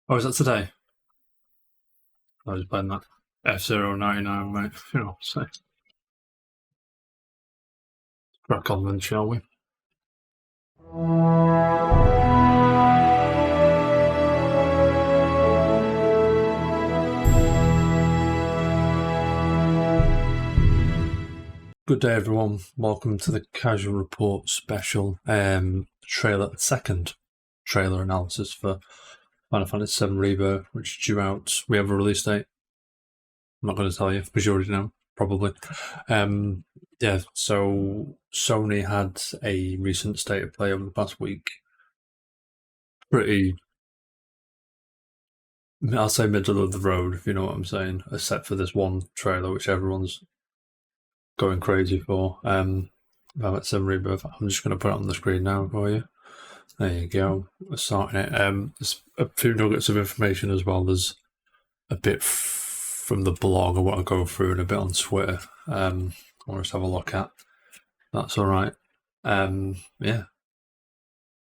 Oh, is that today? I was playing that F-099, mate. You know, so crack on then, shall we? Good day, everyone. Welcome to the Casual Report special second trailer analysis for Final Fantasy VII Rebirth, which is due out. We have a release date. I'm not going to tell you because you already know, probably. So Sony had a recent state of play over the past week. Pretty, I'll say middle of the road, if you know what I'm saying, except for this one trailer, which everyone's going crazy for. Final Fantasy VII Rebirth. I'm just going to put it on the screen now for you. There you go. We're starting it. There's a few nuggets of information as well. There's a bit from the blog I want to go through and a bit on Twitter. I want us to have a look at. That's all right. Yeah.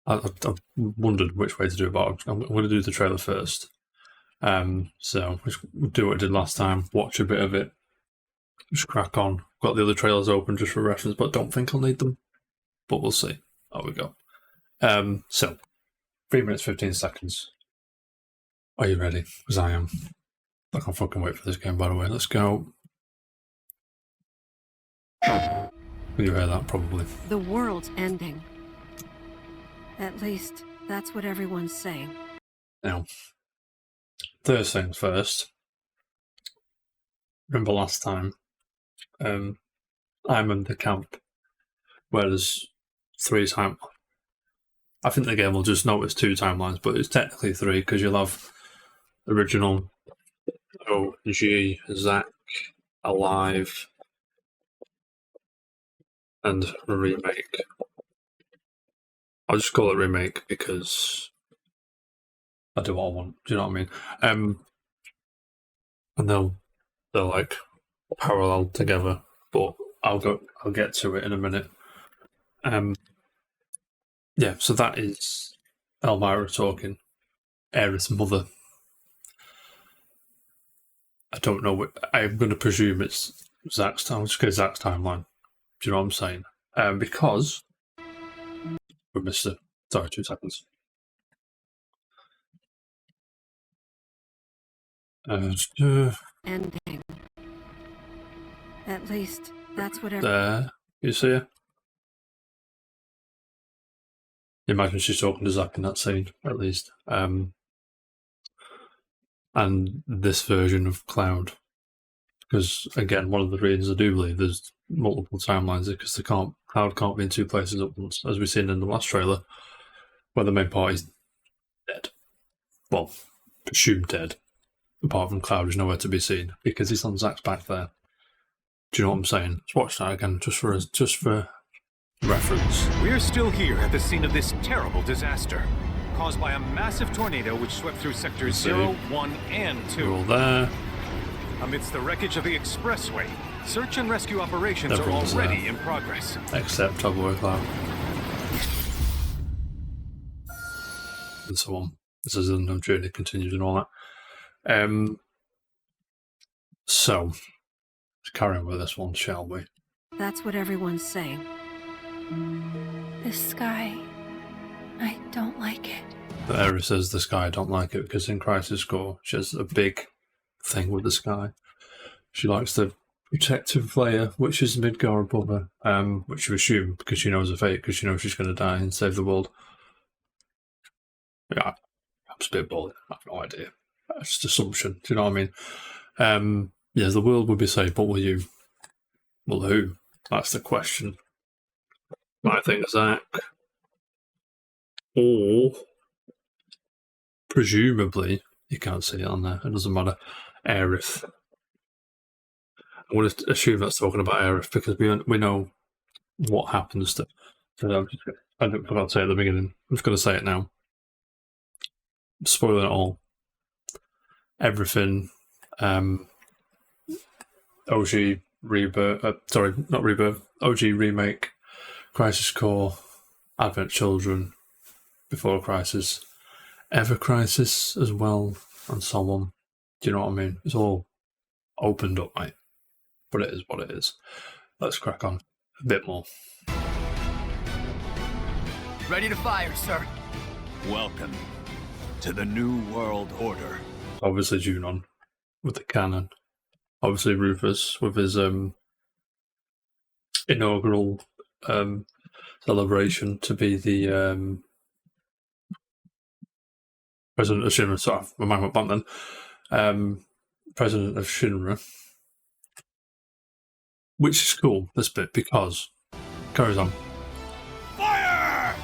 I've wondered which way to do it, but I'm going to do the trailer first. So we'll do what I did last time. Watch a bit of it. Just crack on. Got the other trailers open just for reference, but don't think I'll need them. But we'll see. There we go. So 3 minutes 15 seconds. Are you ready? Because I am. I can't fucking wait for this game, by the way. Let's go. You heard that, probably. The world's ending. At least, that's what everyone's saying. Now, first things first. Remember last time, I'm in the camp where there's 3 timelines. I think the game will just know it's 2 timelines, but it's technically 3 because you'll have the original OG, Zack, Alive, and a remake. I'll just call it remake because I do what I want. Do you know what I mean? And they're like parallel together, but I'll get to it in a minute. Yeah, so that is Elmira talking, Aerith's mother. I don't know. I'm going to presume it's Zack's time. I'll just get Zack's timeline. Do you know what I'm saying? Because we missed it. Sorry, 2 seconds. Ending. At least, that's what There, you see her? Imagine she's talking to Zack in that scene, at least. And this version of Cloud. Because, again, one of the reasons I do believe there's multiple timelines is because Cloud can't be in 2 places at once, as we've seen in the last trailer, where the main party's dead. Well, presumed dead. Apart from Cloud is nowhere to be seen, because he's on Zack's back there. Do you know what I'm saying? Let's watch that again, just for reference. We're still here at the scene of this terrible disaster, caused by a massive tornado which swept through sectors 0, 1, and 2. We're all there. Amidst the wreckage of the expressway, search and rescue operations Everyone's are already there. in progress. Except our boy Cloud. And so on. This is the journey continues and all that. So, let's carry on with this one, shall we? That's what everyone's saying. The sky, I don't like it. But Aerith says the sky, I don't like it, because in Crisis Core, she has a big thing with the sky. She likes the protective layer, which is Midgar above her, which you assume because she knows her fate, because she knows she's going to die and save the world. Yeah, I'm spitballing. I have no idea. That's just assumption. Do you know what I mean? Yes, the world would be safe, but will you? Well, who? That's the question. I think Zack, or presumably, you can't see it on there, it doesn't matter, Aerith. I'm going to assume that's talking about Aerith because we know what happens to. So I didn't forget to say it at the beginning. I'm just going to say it now. Spoiling it all. Everything. OG Rebirth. Sorry, not Rebirth. OG Remake. Crisis Core. Advent Children. Before Crisis. Ever Crisis as well, and so on. Do you know what I mean? It's all opened up, mate. But it is what it is. Let's crack on a bit more. Ready to fire, sir. Welcome to the New World Order. Obviously Junon with the cannon. Obviously Rufus with his inaugural celebration to be the president of Shinra. Sorry, my mind went blank then. President of Shinra. Which is cool, this bit, because... Carries on. Fire!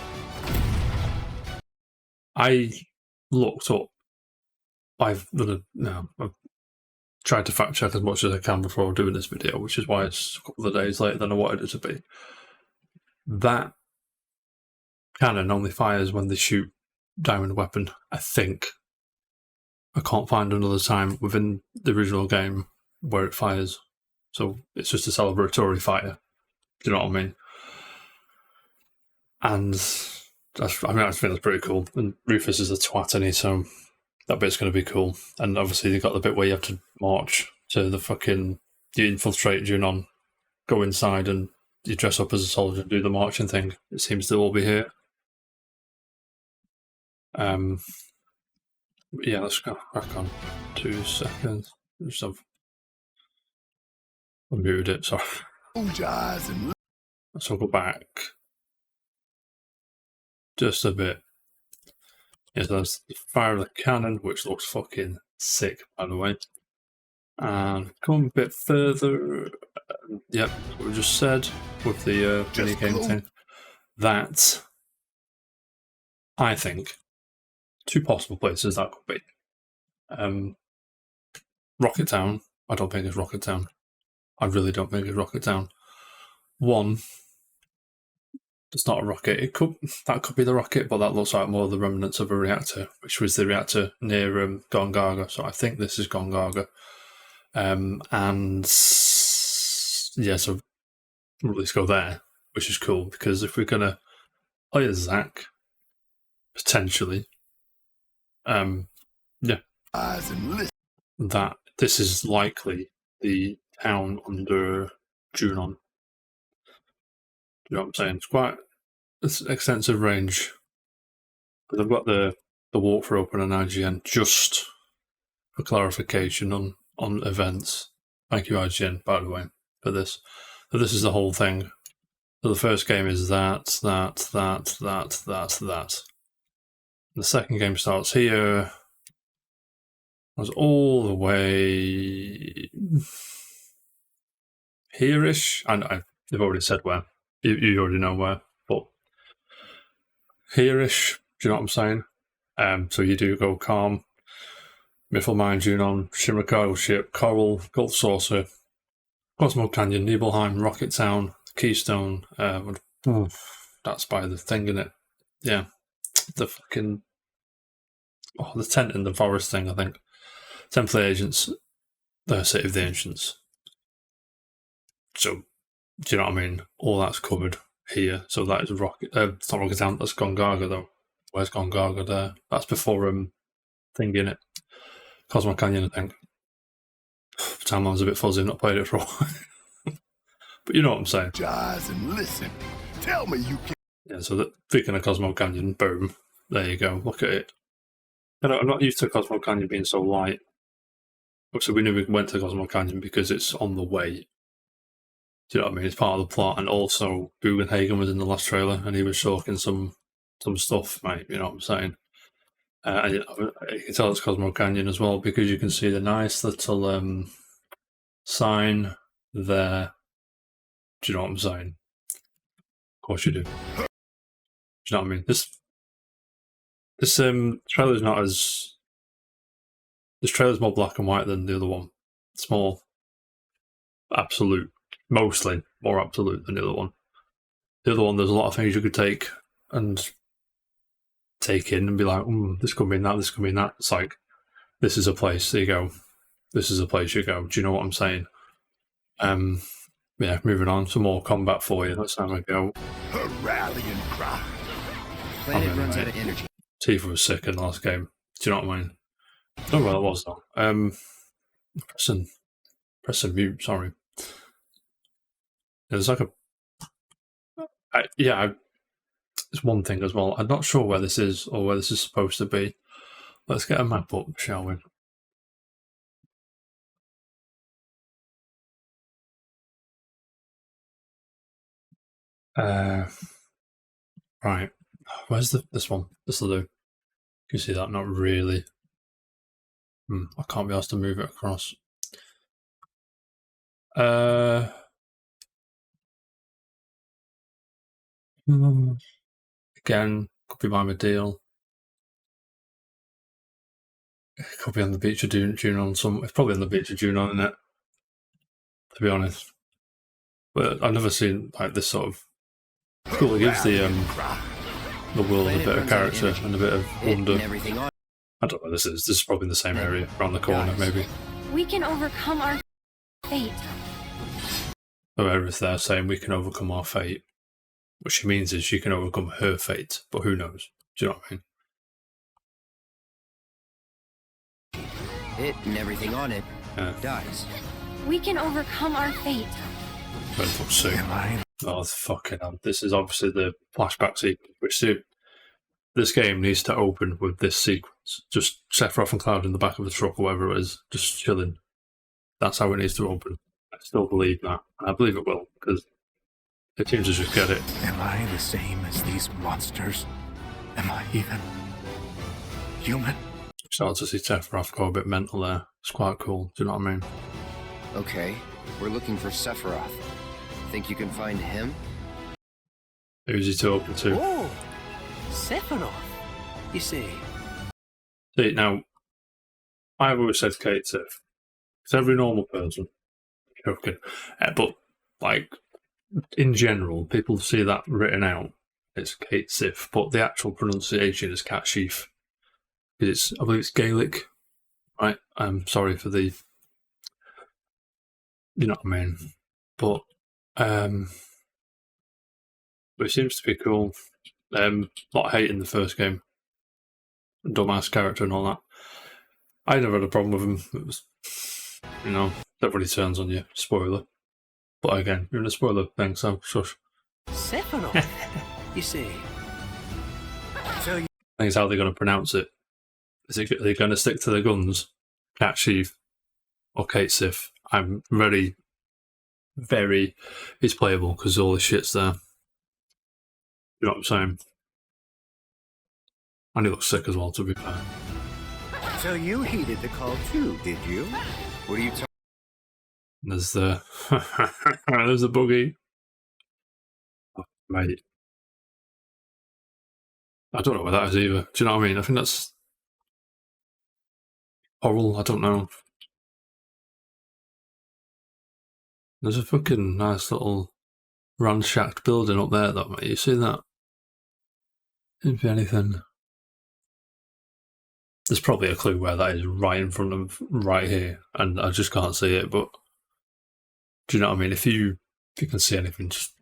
I looked up... I've tried to fact check as much as I can before doing this video, which is why it's a couple of days later than I wanted it to be. That cannon only fires when they shoot Diamond Weapon, I think. I can't find another time within the original game where it fires. So it's just a celebratory fire. Do you know what I mean? And I think that's pretty cool. And Rufus is a twat, isn't he? So that bit's going to be cool. And obviously you've got the bit where you have to march to the fucking... You infiltrate Junon, go inside and you dress up as a soldier and do the marching thing. It seems to all be here. Yeah, let's go back on 2 seconds. Just have unmuted it, sorry. Let's go back just a bit. Yes, that's the fire of the cannon, which looks fucking sick, by the way. And come a bit further. Yep, what we just said with the mini game thing. That, I think, 2 possible places that could be. Rocket Town. I don't think it's Rocket Town. I really don't think it's Rocket Town. 1, it's not a rocket. That could be the rocket, but that looks like more the remnants of a reactor, which was the reactor near Gongaga. So I think this is Gongaga. And yeah, so we'll at least go there, which is cool, because if we're gonna play as Zack, potentially, yeah, that this is likely the town under Junon. You know what I'm saying? It's quite an extensive range. But I've got the walkthrough open on IGN just for clarification on events. Thank you, IGN, by the way, for this. So this is the whole thing. So the first game is that. The second game starts here. Goes all the way here-ish. And I've already said where. You already know where. But here-ish. Do you know what I'm saying? So you do go Calm, Mithelmine, Junon, Shinra Cargo Ship, Coral, Gulf Saucer, Cosmo Canyon, Nibelheim, Rocket Town, Keystone. That's by the thing, innit? Yeah. The fucking... Oh, the tent in the forest thing, I think. Temple Agents, the City of the Ancients. So, do you know what I mean? All that's covered here. So that is Rocket... it's not Rocket Town, that's Gongaga, though. Where's Gongaga there? That's before thing, innit? Cosmo Canyon, I think. Timeline's a bit fuzzy, I've not played it for a while. But you know what I'm saying. And listen. Tell me you can. Yeah, so speaking of Cosmo Canyon, boom. There you go, look at it. I'm not used to Cosmo Canyon being so light. So we knew we went to Cosmo Canyon because it's on the way. Do you know what I mean? It's part of the plot, and also Bugenhagen was in the last trailer, and he was talking some stuff, mate. You know what I'm saying? And you can tell it's Cosmo Canyon as well because you can see the nice little sign there. Do you know what I'm saying? Of course you do. Do you know what I mean? This trailer's not as... This trailer's more black and white than the other one. It's more absolute. Mostly more absolute than the other one. The other one, there's a lot of things you could take in and be like, this could mean that, this could mean that. It's like, this is a place, there you go. This is a place you go. Do you know what I'm saying? Yeah, moving on. Some more combat for you. Let's have a go. Her rallying cry. Planet runs out of energy. Tifa was sick in the last game. Do you know what I mean? I don't know what that was though. Press mute. Sorry. There's like it's one thing as well. I'm not sure where this is or where this is supposed to be. Let's get a map up, shall we? Right. Where's this one? This will do. You see that? Not really. I can't be asked to move it across. Again, could be by my deal. It could be on the beach of Junon. It's probably on the beach of Junon, isn't it? To be honest. But I've never seen like this sort of. It's cool. It gives the world a bit of character and a bit of wonder. I don't know where this is. This is probably in the same area, around the corner, maybe. We can overcome our fate. Whoever's there saying we can overcome our fate. What she means is she can overcome her fate, but who knows? Do you know what I mean? It and everything on it dies. We can overcome our fate. For fuck's sake. Oh, fucking hell. This is obviously the flashback sequence, which this game needs to open with this sequence. Just Sephiroth and Cloud in the back of the truck or whatever it is, just chilling. That's how it needs to open. I still believe that. And I believe it will, because it seems to just get it. Am I the same as these monsters? Am I even human? Start to see Sephiroth go a bit mental there. It's quite cool. Do you know what I mean? Okay, we're looking for Sephiroth. Think you can find him? Who's he talking to? Oh, Sephiroth, you say? See, now, I've always said Kate Sif. It's every normal person. Joking. But, like, in general, people see that written out. It's Kate Sif, but the actual pronunciation is Cat Sheaf. I believe it's Gaelic, right? I'm sorry for the, you know what I mean. But it seems to be cool. A lot of hate in the first game. Dumbass character and all that. I never had a problem with him. It was, that really turns on you. Spoiler. But again, you're in a spoiler thing, so shush. Sephiroth, you say? I think it's how they're going to pronounce it. Are they going to stick to their guns? Cat Sheaf or Kate Sif? I'm very, very... It's playable because all this shit's there. You know what I'm saying? And he looks sick as well, to be fair. So you heeded the call too, did you? What are you talking? There's the... There's the buggy. Oh, mate. I don't know where that is either. Do you know what I mean? I think that's... Oral, I don't know. There's a fucking nice little ransacked building up there, though, mate. You see that? If anything... There's probably a clue where that is right in front of right here, and I just can't see it, but... Do you know what I mean? If you can see anything, just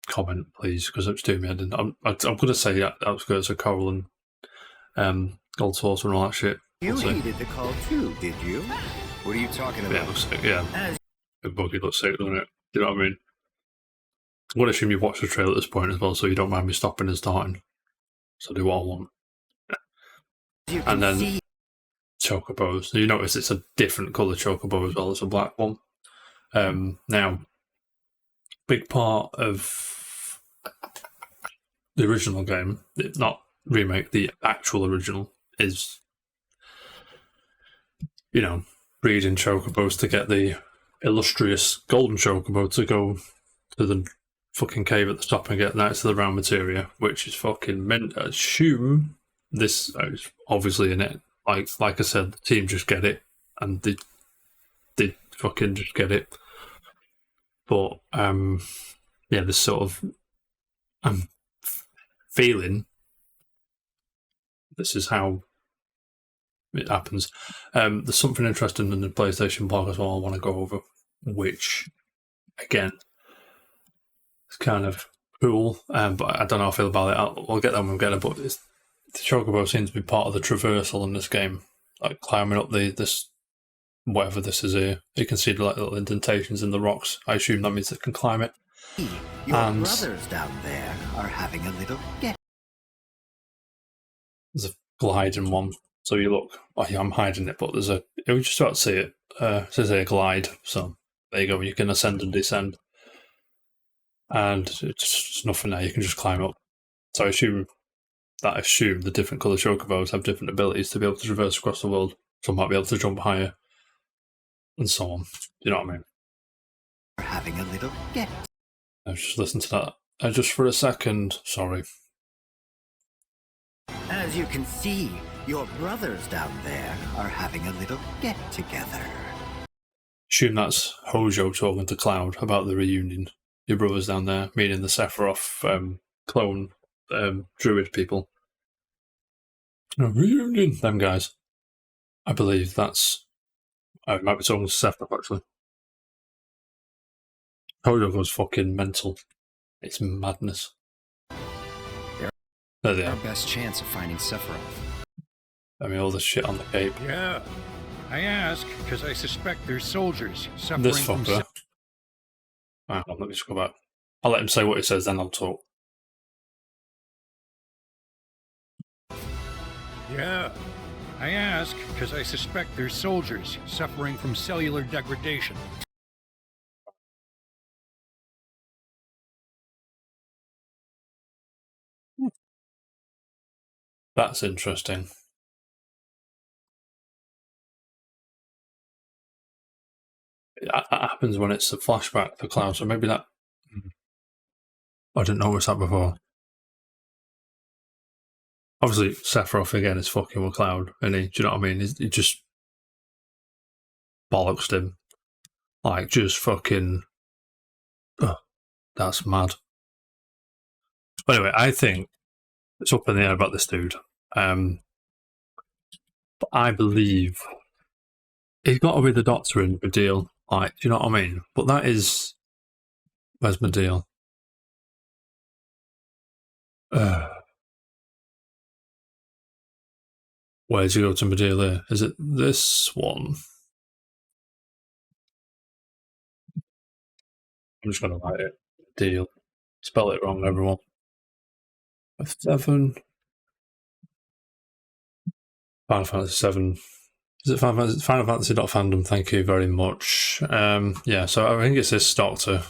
comment, please, because it's doing me. I'm going to say outskirts of Coral and Gold Saucer and all that shit. You heeded the call too, did you? What are you talking about? Yeah, it looks sick, yeah. The buggy looks sick, doesn't it? Do you know what I mean? I'm going to assume you've watched the trailer at this point as well, so you don't mind me stopping and starting. So I do what I want. And then Chocobos. You notice it's a different colour Chocobo as well. It's a black one. Now, big part of the original game, not remake, the actual original, is, breeding Chocobos to get the illustrious golden Chocobo to go to the fucking cave at the top and get Knights of the Round Materia, which is fucking meant to assume this is obviously in it. Like I said, the team just get it, and they fucking just get it. But this sort of I'm feeling this is how it happens. There's something interesting in the PlayStation blog as well I want to go over, which again is kind of cool, but I don't know how I feel about it. I'll get that when we get it, but chocobo seems to be part of the traversal in this game, like climbing up this whatever this is here. You can see the like, little indentations in the rocks. I assume that means it can climb it. Your And- brothers down there are having a little get. There's a glide in one, so you look. Oh yeah, I'm hiding it, but there's a. You just start to see it. It says a glide, so there you go. You can ascend and descend, and it's nothing there. You can just climb up. So I assume the different colour chocobos have different abilities to be able to traverse across the world. Some might be able to jump higher, and so on. You know what I mean? Are having a little get. I just listened to that. Just for a second, sorry. As you can see, your brothers down there are having a little get together. Assume that's Hojo talking to Cloud about the reunion. Your brothers down there, meaning the Sephiroth clone druid people. A reunion, them guys. I believe that's. I might be talking to Sephiroth actually. Hojo goes fucking mental. It's madness. There they Our are. best chance of finding Sephiroth. I mean, all the shit on the cape. Yeah. I ask because I suspect there's soldiers suffering This from fucker. Hang on, let me just go back. I'll let him say what he says, then I'll talk. Yeah. I ask because I suspect there's soldiers suffering from cellular degradation. That's interesting. That happens when it's a flashback for Cloud, so maybe that. I didn't notice that before. Obviously, Sephiroth again is fucking with Cloud, and do you know what I mean? He just bollocks him. Like, just fucking. Oh, that's mad. But anyway, I think it's up in the air about this dude. But I believe he's got to be the Doctor in the deal. Like, do you know what I mean? But that is. Where's my deal? Where's he go to Medeal here? Is it this one? I'm just going to write it. Deal. Spell it wrong, everyone. F7. Final Fantasy VII. Is it Final Fantasy.fandom? Thank you very much. Yeah, so I think it's this Doctor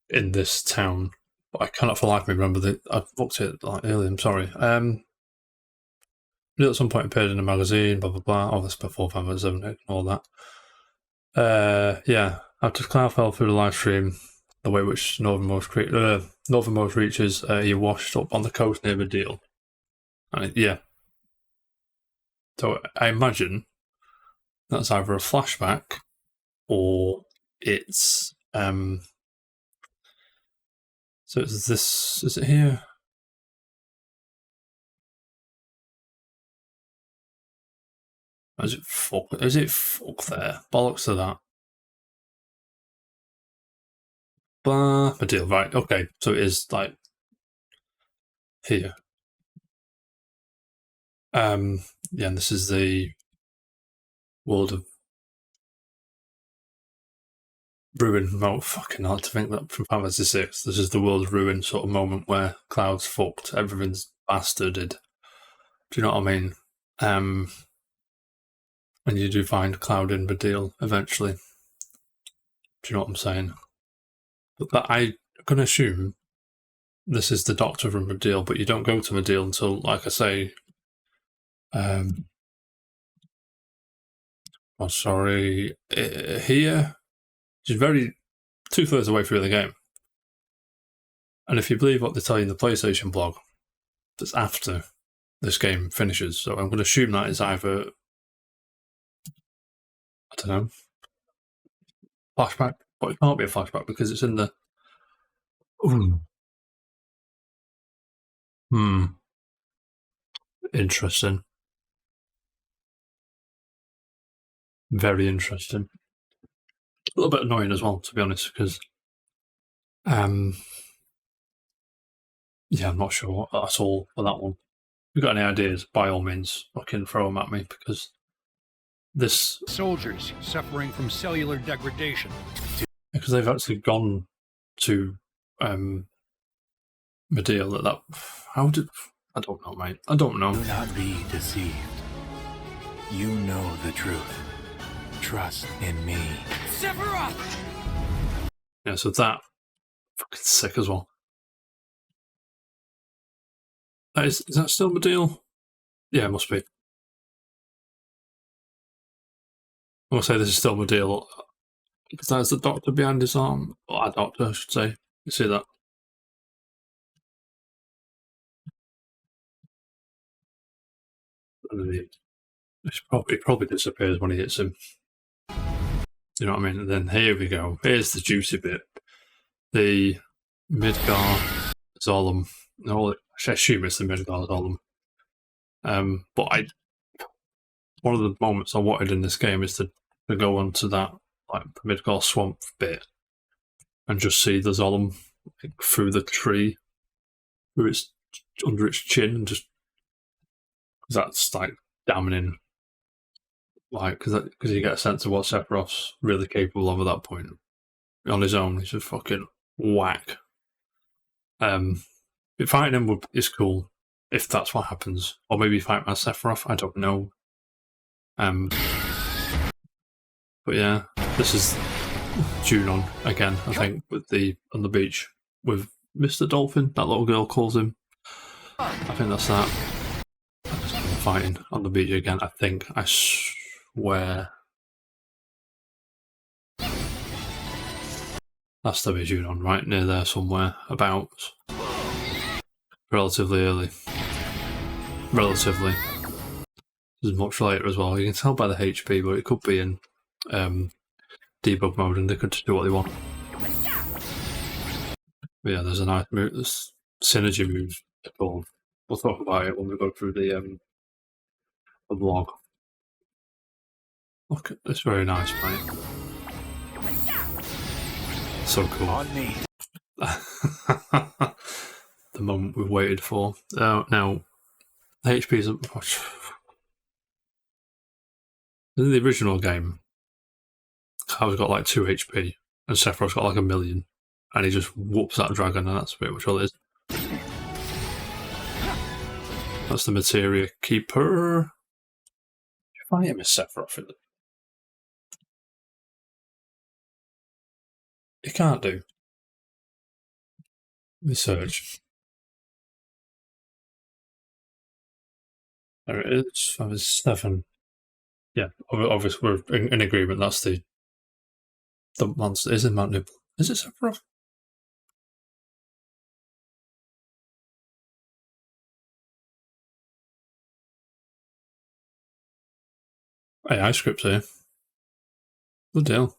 in this town. But I cannot for the life of me remember that. I've looked at it like earlier, I'm sorry. At some point appeared in a magazine, blah blah blah. Oh, that's before Final Fantasy VII, all that. Yeah, after Cloud fell through the live stream, the way which northernmost reaches, he washed up on the coast near Medeal. Yeah. So I imagine that's either a flashback or it's so it's this. Is it here? Is it fuck? Is it fuck there? Bollocks to that. Blah, Medeal, right? Okay, so it is like here. Yeah, and this is the world of ruin. Oh, fucking hard to think that from Final Fantasy VI. This is the world of ruin sort of moment where Cloud's fucked, everything's bastarded. Do you know what I mean? And you do find Cloud in Medeal eventually. Do you know what I'm saying? But I'm going to assume this is the Doctor from Medeal, but you don't go to Medeal until, like I say, here. Which is very 2/3 away through the game. And if you believe what they tell you in the PlayStation blog, that's after this game finishes. So I'm going to assume that is either, I don't know, flashback, but it can't be a flashback because it's in the. Interesting. Very interesting. A little bit annoying as well, to be honest, because yeah, I'm not sure at all for that one. you've got any ideas, by all means, fucking throw them at me, because this... Soldiers suffering from cellular degradation. Because they've actually gone to Medea that... How did... I don't know, mate. I don't know. Do not be deceived. You know the truth. Trust in me. Sephiroth! Yeah, so that... Fucking sick as well. Is that still Medea? Yeah, it must be. I'm going to say this is still Medea, because that's the doctor behind his arm. Or a doctor, I should say. You see that? It probably disappears when he hits him. You know what I mean? And then here we go. Here's the juicy bit. The Midgar Zolom. No, I assume it's the Midgar Zolom. But one of the moments I wanted in this game is to go onto that like Midgar swamp bit and just see the Zolom like, through the tree, under its chin, and just that's like damning. Like, because you get a sense of what Sephiroth's really capable of at that point. On his own, he's a fucking whack. Fighting him is cool, if that's what happens. Or maybe fight as Sephiroth, I don't know. But yeah, this is Junon again, I think, on the beach with Mr. Dolphin, that little girl calls him. I think that's that. Fighting on the beach again, I think. I swear. That's the beach Junon, right near there somewhere, about. Relatively early. Relatively. This is much later as well. You can tell by the HP, but it could be in debug mode and they could just do what they want. But yeah, there's a nice move. There's synergy moves. We'll talk about it when we go through the vlog. Look, it's very nice, mate. So cool. On me. The moment we've waited for. Now, the HP isn't much. In the original game, Cloud's got like 2 HP, and Sephiroth's got like 1 million, and he just whoops that dragon, and that's pretty much all it is. That's the Materia Keeper. You fight him as Sephiroth in the... You can't do. Let me search. There it is. That was 7. Yeah, obviously we're in agreement. That's the monster. Is it Mount Nibble? Is it Sephiroth? AI scripts here. Good deal.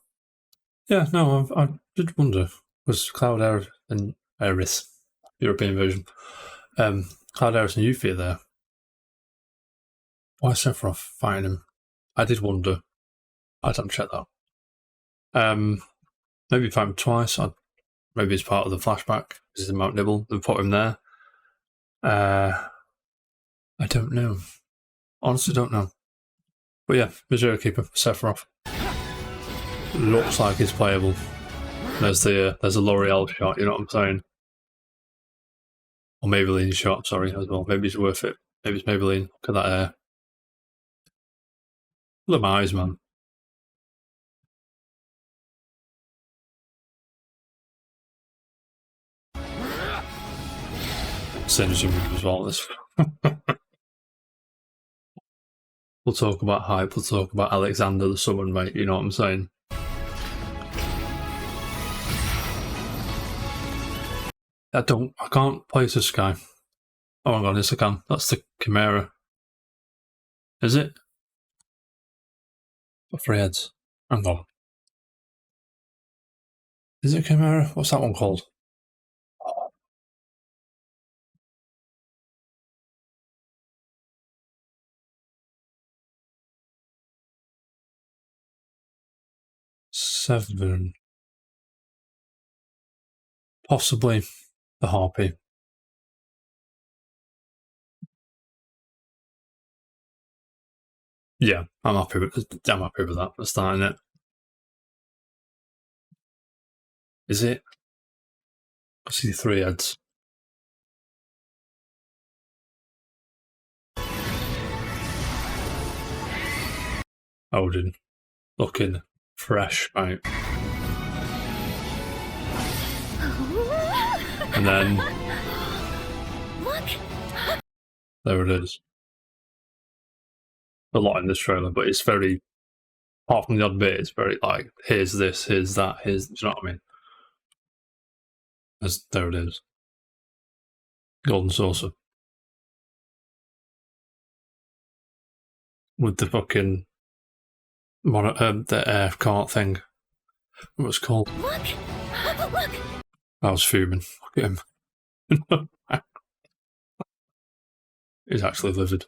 Yeah, no, I did wonder. Was Cloud and Aerith, European version, Cloud Aerith and Yuffie there? Why is Sephiroth fighting him? I did wonder. I didn't check that. Maybe fight him twice. Maybe it's part of the flashback. This is Mount Nibble. They put him there. I don't know. Honestly, don't know. But yeah, Materia Keeper, Sephiroth. Looks like he's playable. There's a L'Oreal shot, you know what I'm saying? Or Maybelline shot, sorry, as well. Maybe it's worth it. Maybe it's Maybelline. Look at that hair. Look at my eyes, man. Synergy move as well. We'll talk about hype, we'll talk about Alexander the Summon, mate, you know what I'm saying? I can't place this guy. Oh my god, yes I can. That's the Chimera. Is it? Got 3 heads. Hang on. Is it Chimera? What's that one called? Seven. Possibly the Harpy. Yeah, I'm happy with that. For starting it. Is it? I see 3 heads. Odin, looking fresh, right? And then there it is. A lot in this trailer, but it's very, apart from the odd bit, it's very like, here's this, here's that, here's, do you know what I mean? There it is. Golden saucer. With the fucking, the air cart thing. What was it called? Look! Look! I was fuming. Look at him. He's actually livid.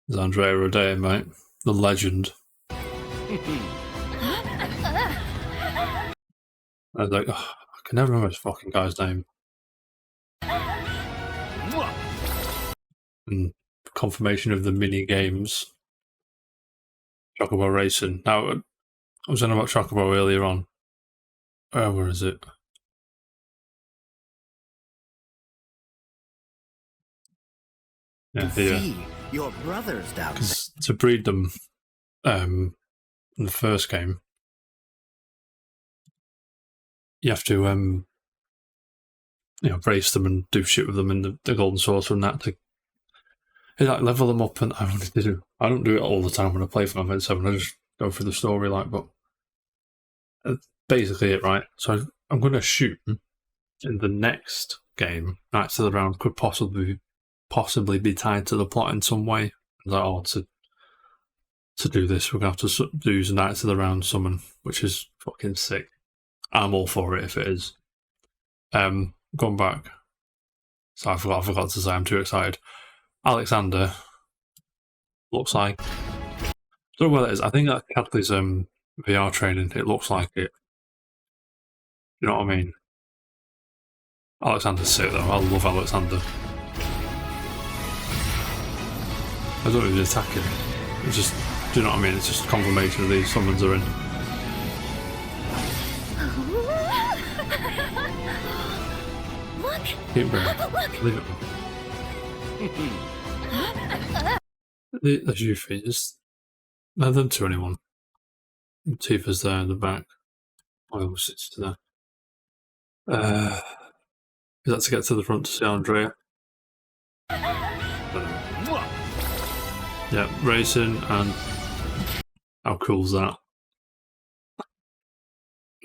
There's Andrea Rodea, mate. The legend. I was like, oh, I can never remember this fucking guy's name. And confirmation of the mini games. Chocobo Racing. Now, I was on about Chocobo earlier on. Where is it? Yeah, here. See your brothers down there. Because to breed them in the first game, you have to race them and do shit with them in the golden saucer and that to level them up. And I don't do it all the time when I play Final Fantasy VII. I just go through the story, but that's basically it, right? So I'm going to shoot in the next game. Knights of the Round could possibly be tied to the plot in some way. To do this, we're going to have to use Knights of the Round summon, which is fucking sick. I'm all for it if it is. Going back. So I forgot to say, I'm too excited. Alexander looks like, I don't know what that is. I think that's Cadley's VR training. It looks like it. You know what I mean? Alexander's sick though. I love Alexander. I don't even attack him. It's just, do you know what I mean? It's just confirmation of these summons are in. Look! Keep going. Leave it. There's Yuffie. Just let them to anyone. Tifa's there in the back. Oh, sits there. Is that to get to the front to see Andrea? Yeah, racing, and how cool's that?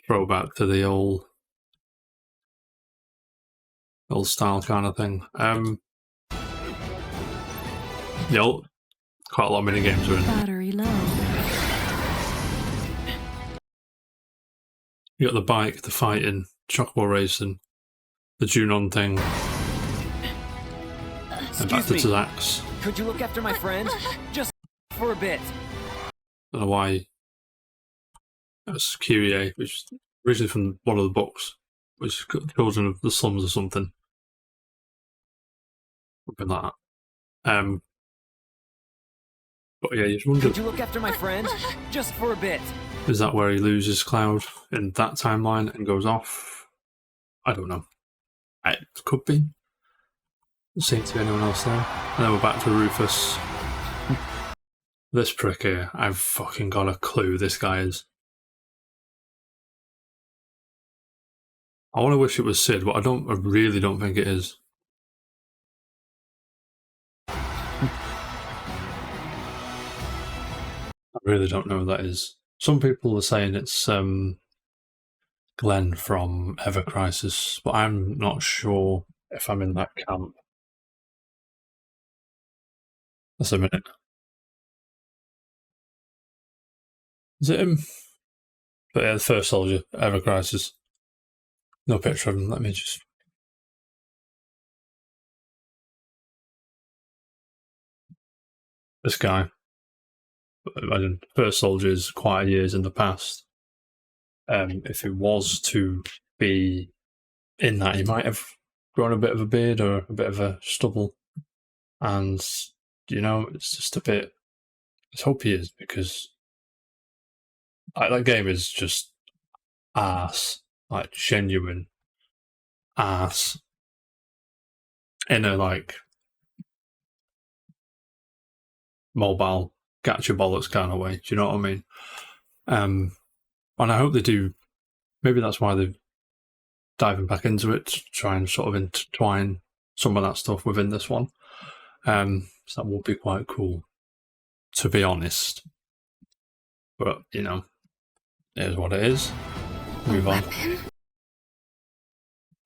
Throwback to the old style kind of thing. Quite a lot of mini games are in. Battery low. You got the bike, the fighting, chocobo racing, the Junon thing, and back to Zax. Could you look after my friend? Just for a bit. I don't know why. That's Kyrie, which is originally from one of the books, which is Children of the Slums or something. Something like that. But yeah, you just wonder. Could you look after my friend? Just for a bit. Is that where he loses Cloud in that timeline and goes off? I don't know. It could be. See to anyone else there. And then we're back to Rufus. This prick here, I've fucking got a clue this guy is. I want to wish it was Sid, but I really don't think it is. I really don't know who that is. Some people are saying it's Glenn from Ever Crisis, but I'm not sure if I'm in that camp. Just a minute. Is it him? But yeah, the first soldier, Ever Crisis. No picture of him, let me just... This guy. Imagine, first soldier is quite a years in the past. If it was to be in that, he might have grown a bit of a beard or a bit of a stubble. And, it's just a bit... I hope he is, because that game is just arse. Like, genuine arse. In a, like, mobile gotcha bollocks kind of way. Do you know what I mean? And I hope they do. Maybe that's why they're diving back into it, to try and sort of intertwine some of that stuff within this one. So that would be quite cool, to be honest. But, it is what it is. Move on.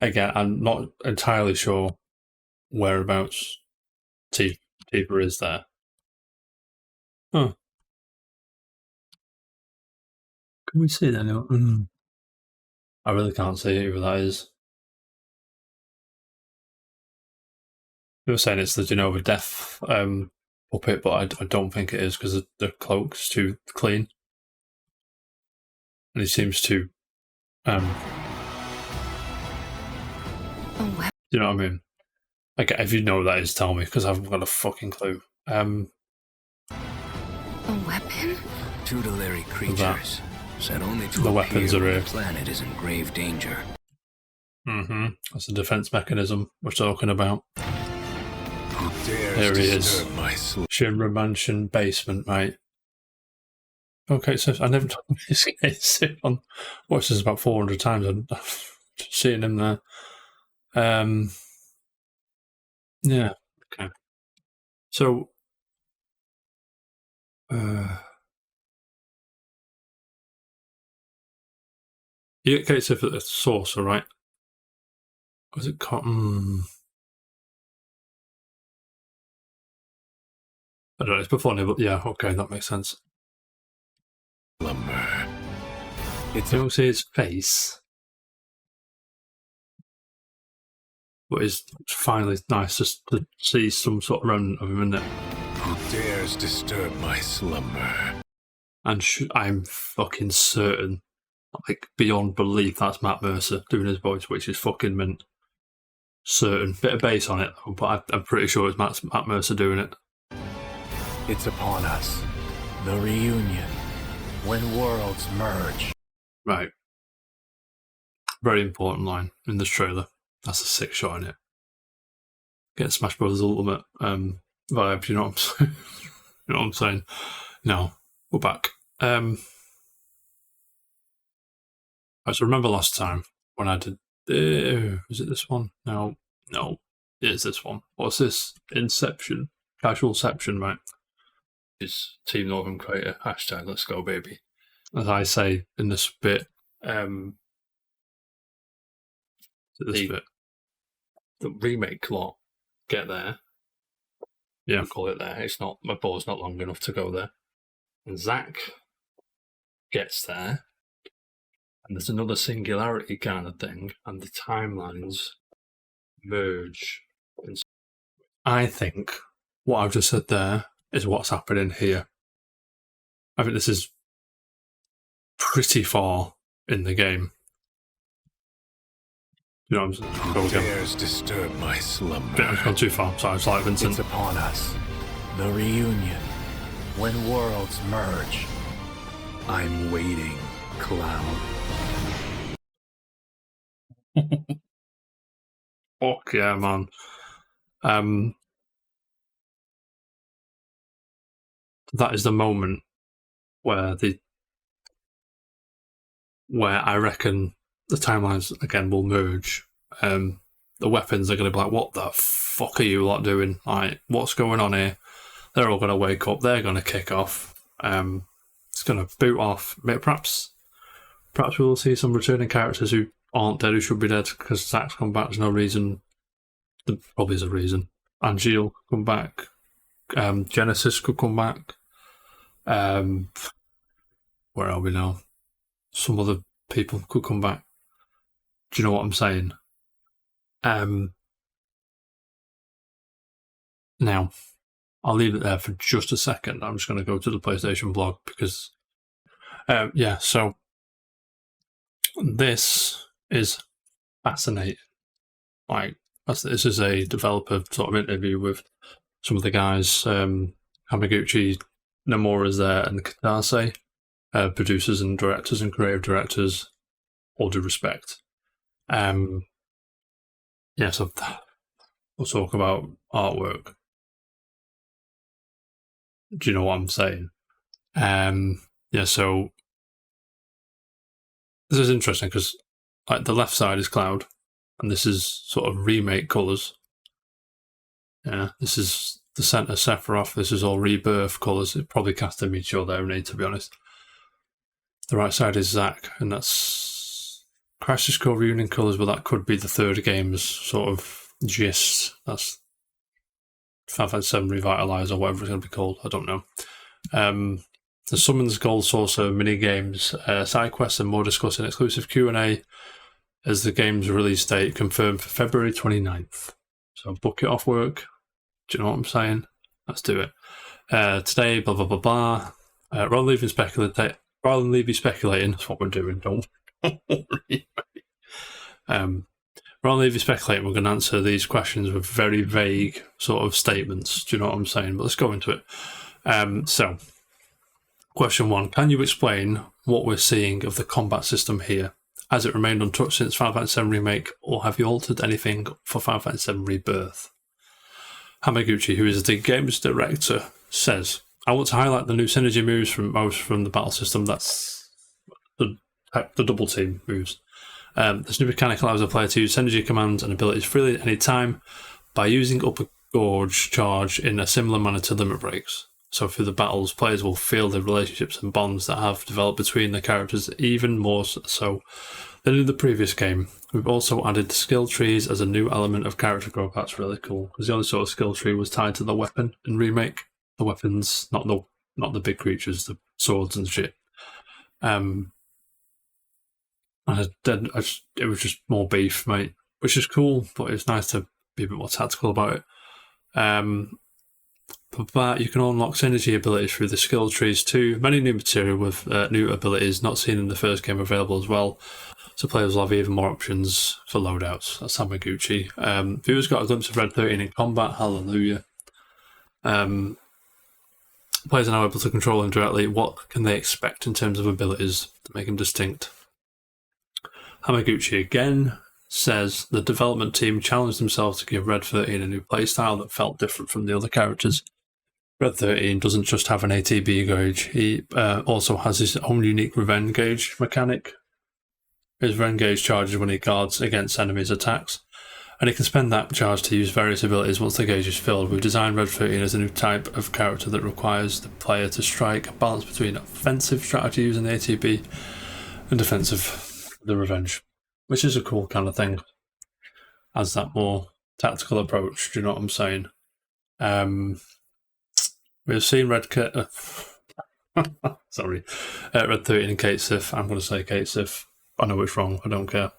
Again, I'm not entirely sure whereabouts Tifa is there. Huh. Can we see that now? I really can't see who that is. They were saying it's the Genova Death puppet, but I don't think it is, because the cloak's too clean. And he seems to... do you know what I mean? Okay, if you know what that is, tell me, because I haven't got a fucking clue. A weapon? Tutelary creatures. Said only to The weapons appear are when here. the planet is in grave danger. That's a defense mechanism we're talking about. Who dares There he is. disturb my sleep? Shinra Mansion basement, mate. Okay, so I never told this game. On watched this about 400 times. I'm seeing him there. Yeah. Okay. So, you get case of the saucer, right? Was it cotton? I don't know. It's before, but yeah. Okay, that makes sense. Slumber. You don't see his face, but it's finally nice just to see some sort of remnant of him, isn't it? Who dares disturb my slumber? And I'm fucking certain, like beyond belief, that's Matt Mercer doing his voice, which is fucking mint. Certain. Bit of bass on it, but I'm pretty sure it's Matt Mercer doing it. It's upon us. The reunion. When worlds merge. Right. Very important line in this trailer. That's a sick shot in it. Get Smash Bros. Ultimate vibe, you know what I'm saying? You know what I'm saying? No, we're back. I just remember last time when I did... is it this one? No, it's this one. What's this? Inception. Casualception, right? Is Team Northern Creator. # let's go, baby. As I say in this bit, the remake lot get there. Yeah, call it there. It's not, my ball's not long enough to go there. And Zack gets there, and there's another singularity kind of thing, and the timelines merge. I think what I've just said there is what's happening here. I think this is pretty far in the game. You know, I'm Who dares disturb my slumber? I've gone too far. Sorry, it's like Vincent. It's upon us. The reunion. When worlds merge. I'm waiting, Cloud. Fuck yeah, man. That is the moment where I reckon the timelines again will merge. The weapons are going to be like, what the fuck are you lot doing? Like, what's going on here? They're all going to wake up. They're going to kick off. It's going to boot off. Perhaps we'll see some returning characters who aren't dead, who should be dead, because Zack's come back. There's no reason. There probably is a reason. Angeal come back. Genesis could come back. Where are we now? Some other people could come back. Do you know what I'm saying? Now, I'll leave it there for just a second. I'm just going to go to the PlayStation blog because, so this is fascinating. Like, this is a developer sort of interview with some of the guys, Hamaguchi, Nomura's there, and Katase, producers and directors and creative directors, all due respect. So we'll talk about artwork. Do you know what I'm saying? So this is interesting because like the left side is Cloud, and this is sort of remake colours. Yeah, this is the centre Sephiroth. This is all Rebirth colours. It probably cast a Meteor there, to be honest. The right side is Zack, and that's Crisis Core Reunion colours, but that could be the third game's sort of gist. That's Final Fantasy VII Revitalize or whatever it's going to be called. I don't know. The Summons Gold Saucer mini games, side quests, and more discussing exclusive Q&A as the game's release date confirmed for February 29th. So book it off work. Do you know what I'm saying? Let's do it. Today, blah, blah, blah, blah. Rather than leave you speculating, that's what we're doing, don't worry. Rather than leave you speculating, we're going to answer these questions with very vague sort of statements. Do you know what I'm saying? But let's go into it. So, question 1. Can you explain what we're seeing of the combat system here? Has it remained untouched since Final Fantasy VII Remake, or have you altered anything for Final Fantasy VII Rebirth? Hamaguchi, who is the games director, says, I want to highlight the new synergy moves from the battle system. That's the double team moves. This new mechanic allows a player to use synergy commands and abilities freely at any time by using Upper Gorge charge in a similar manner to limit breaks. So through the battles, players will feel the relationships and bonds that have developed between the characters even more so than in the previous game. We've also added skill trees as a new element of character growth. That's really cool, because the only sort of skill tree was tied to the weapon in Remake. The weapons, not the big creatures, the swords and shit. It was just more beef, mate, which is cool, but it's nice to be a bit more tactical about it. But you can unlock synergy abilities through the skill trees too. Many new material with new abilities not seen in the first game available as well. So players will have even more options for loadouts. That's Hamaguchi. Viewers got a glimpse of Red 13 in combat. Hallelujah. Players are now able to control him directly. What can they expect in terms of abilities to make him distinct? Hamaguchi again says the development team challenged themselves to give Red 13 a new playstyle that felt different from the other characters. Red 13 doesn't just have an ATB gauge, he also has his own unique Revenge gauge mechanic. His Revenge gauge charges when he guards against enemies' attacks, and he can spend that charge to use various abilities once the gauge is filled. We've designed Red 13 as a new type of character that requires the player to strike a balance between offensive strategy using the ATB and defensive the Revenge, which is a cool kind of thing. Has that more tactical approach, do you know what I'm saying? We've seen Red 13 and Kate Sith. I'm going to say Kate Sith. I know it's wrong, I don't care.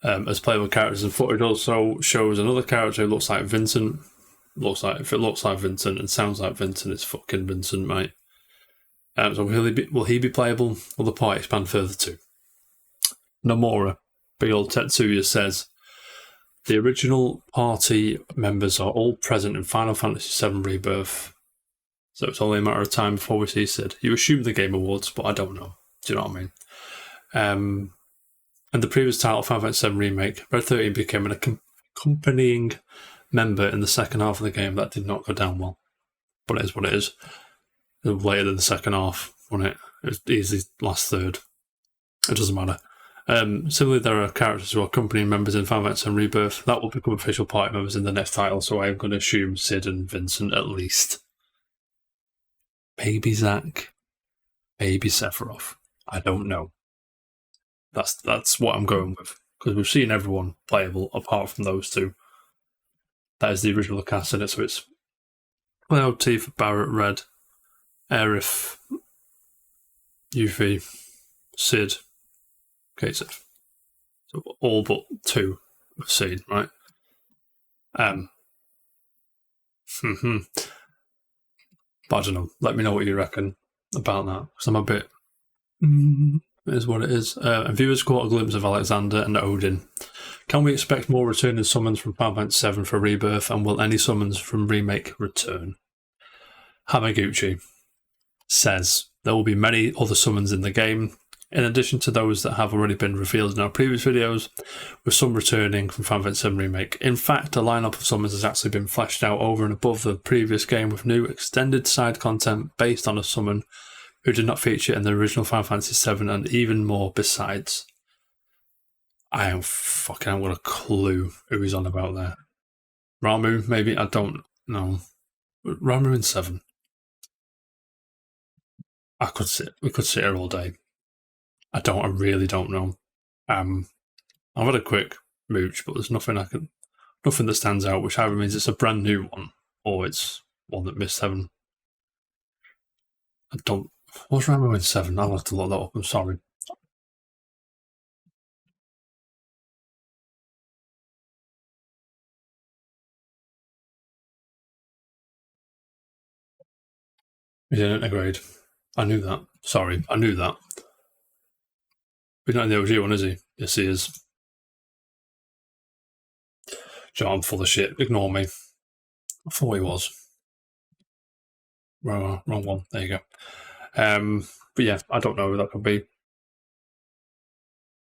As playable characters, and footage also shows another character who looks like Vincent. If it looks like Vincent and sounds like Vincent, it's fucking Vincent, mate. So will he be playable? Will the party expand further too? Nomura, big old Tetsuya, says the original party members are all present in Final Fantasy VII Rebirth. So it's only a matter of time before we see Sid. You assume the Game Awards, but I don't know. Do you know what I mean? And the previous title, Final Fantasy VII Remake, Red 13 became an accompanying member in the second half of the game. That did not go down well. But it is what it is. Later than the second half, wasn't it? It was easily last third. It doesn't matter. Similarly, there are characters who are accompanying members in Final Fantasy VII Rebirth. That will become official party members in the next title, so I'm going to assume Sid and Vincent at least. Maybe Zack, maybe Sephiroth. I don't know. That's what I'm going with, because we've seen everyone playable apart from those two. That is the original cast in it, so it's Cloud, Tifa, Barrett, Red, Aerith, Yuffie, Sid, Kate Sith. So all but two we've seen, right? But I don't know. Let me know what you reckon about that, because I'm a bit It is what it is. And viewers caught a glimpse of Alexander and Odin. Can we expect more returning summons from Final Fantasy VII for Rebirth, and will any summons from Remake return? Hamaguchi says there will be many other summons in the game, in addition to those that have already been revealed in our previous videos, with some returning from Final Fantasy VII Remake. In fact, a lineup of summons has actually been fleshed out over and above the previous game, with new extended side content based on a summon who did not feature in the original Final Fantasy VII, and even more besides. I haven't got a clue who he's on about there. Ramu, maybe? I don't know. Ramu in 7. We could sit here all day. I really don't know. I've had a quick mooch, but there's nothing that stands out, which either means it's a brand new one or it's one that missed 7. What's Ramu in 7? I'll have to look that up, I'm sorry. He's in Integrate. I knew that. Sorry, I knew that. He's not in the OG one, is he? Yes, he is. Joe, I'm full of shit. Ignore me. I thought he was. Wrong one. There you go. But yeah, I don't know who that could be.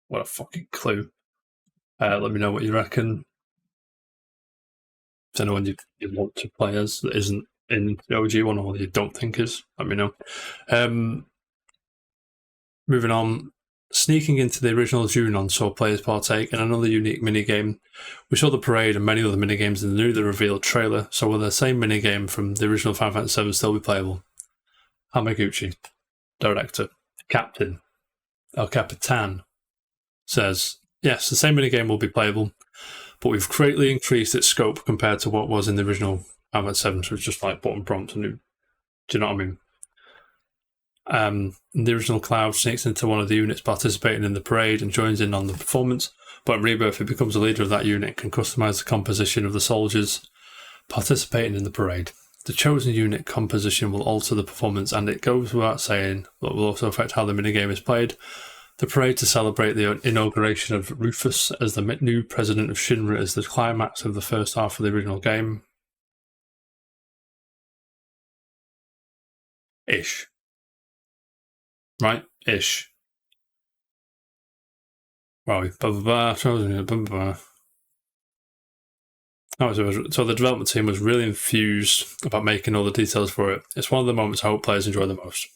What a fucking clue. Let me know what you reckon. If anyone you want to play as that isn't in the OG one, or you don't think is, let me know. Moving on. Sneaking into the original Junon saw players partake in another unique minigame. We saw the parade and many other minigames in the newly revealed trailer, so will the same minigame from the original Final Fantasy VII still be playable? Hamaguchi, director, captain, El Capitan, says, yes, the same minigame will be playable, but we've greatly increased its scope compared to what was in the original Final Fantasy VII, so it's just like button prompts. Do you know what I mean? The original Cloud sneaks into one of the units participating in the parade and joins in on the performance, but in Rebirth he becomes a leader of that unit and can customize the composition of the soldiers participating in the parade. The chosen unit composition will alter the performance, and it goes without saying that will also affect how the minigame is played. The parade to celebrate the inauguration of Rufus as the new president of Shinra is the climax of the first half of the original game. Ish. Right? Ish. Wow. So the development team was really enthused about making all the details for it. It's one of the moments I hope players enjoy the most.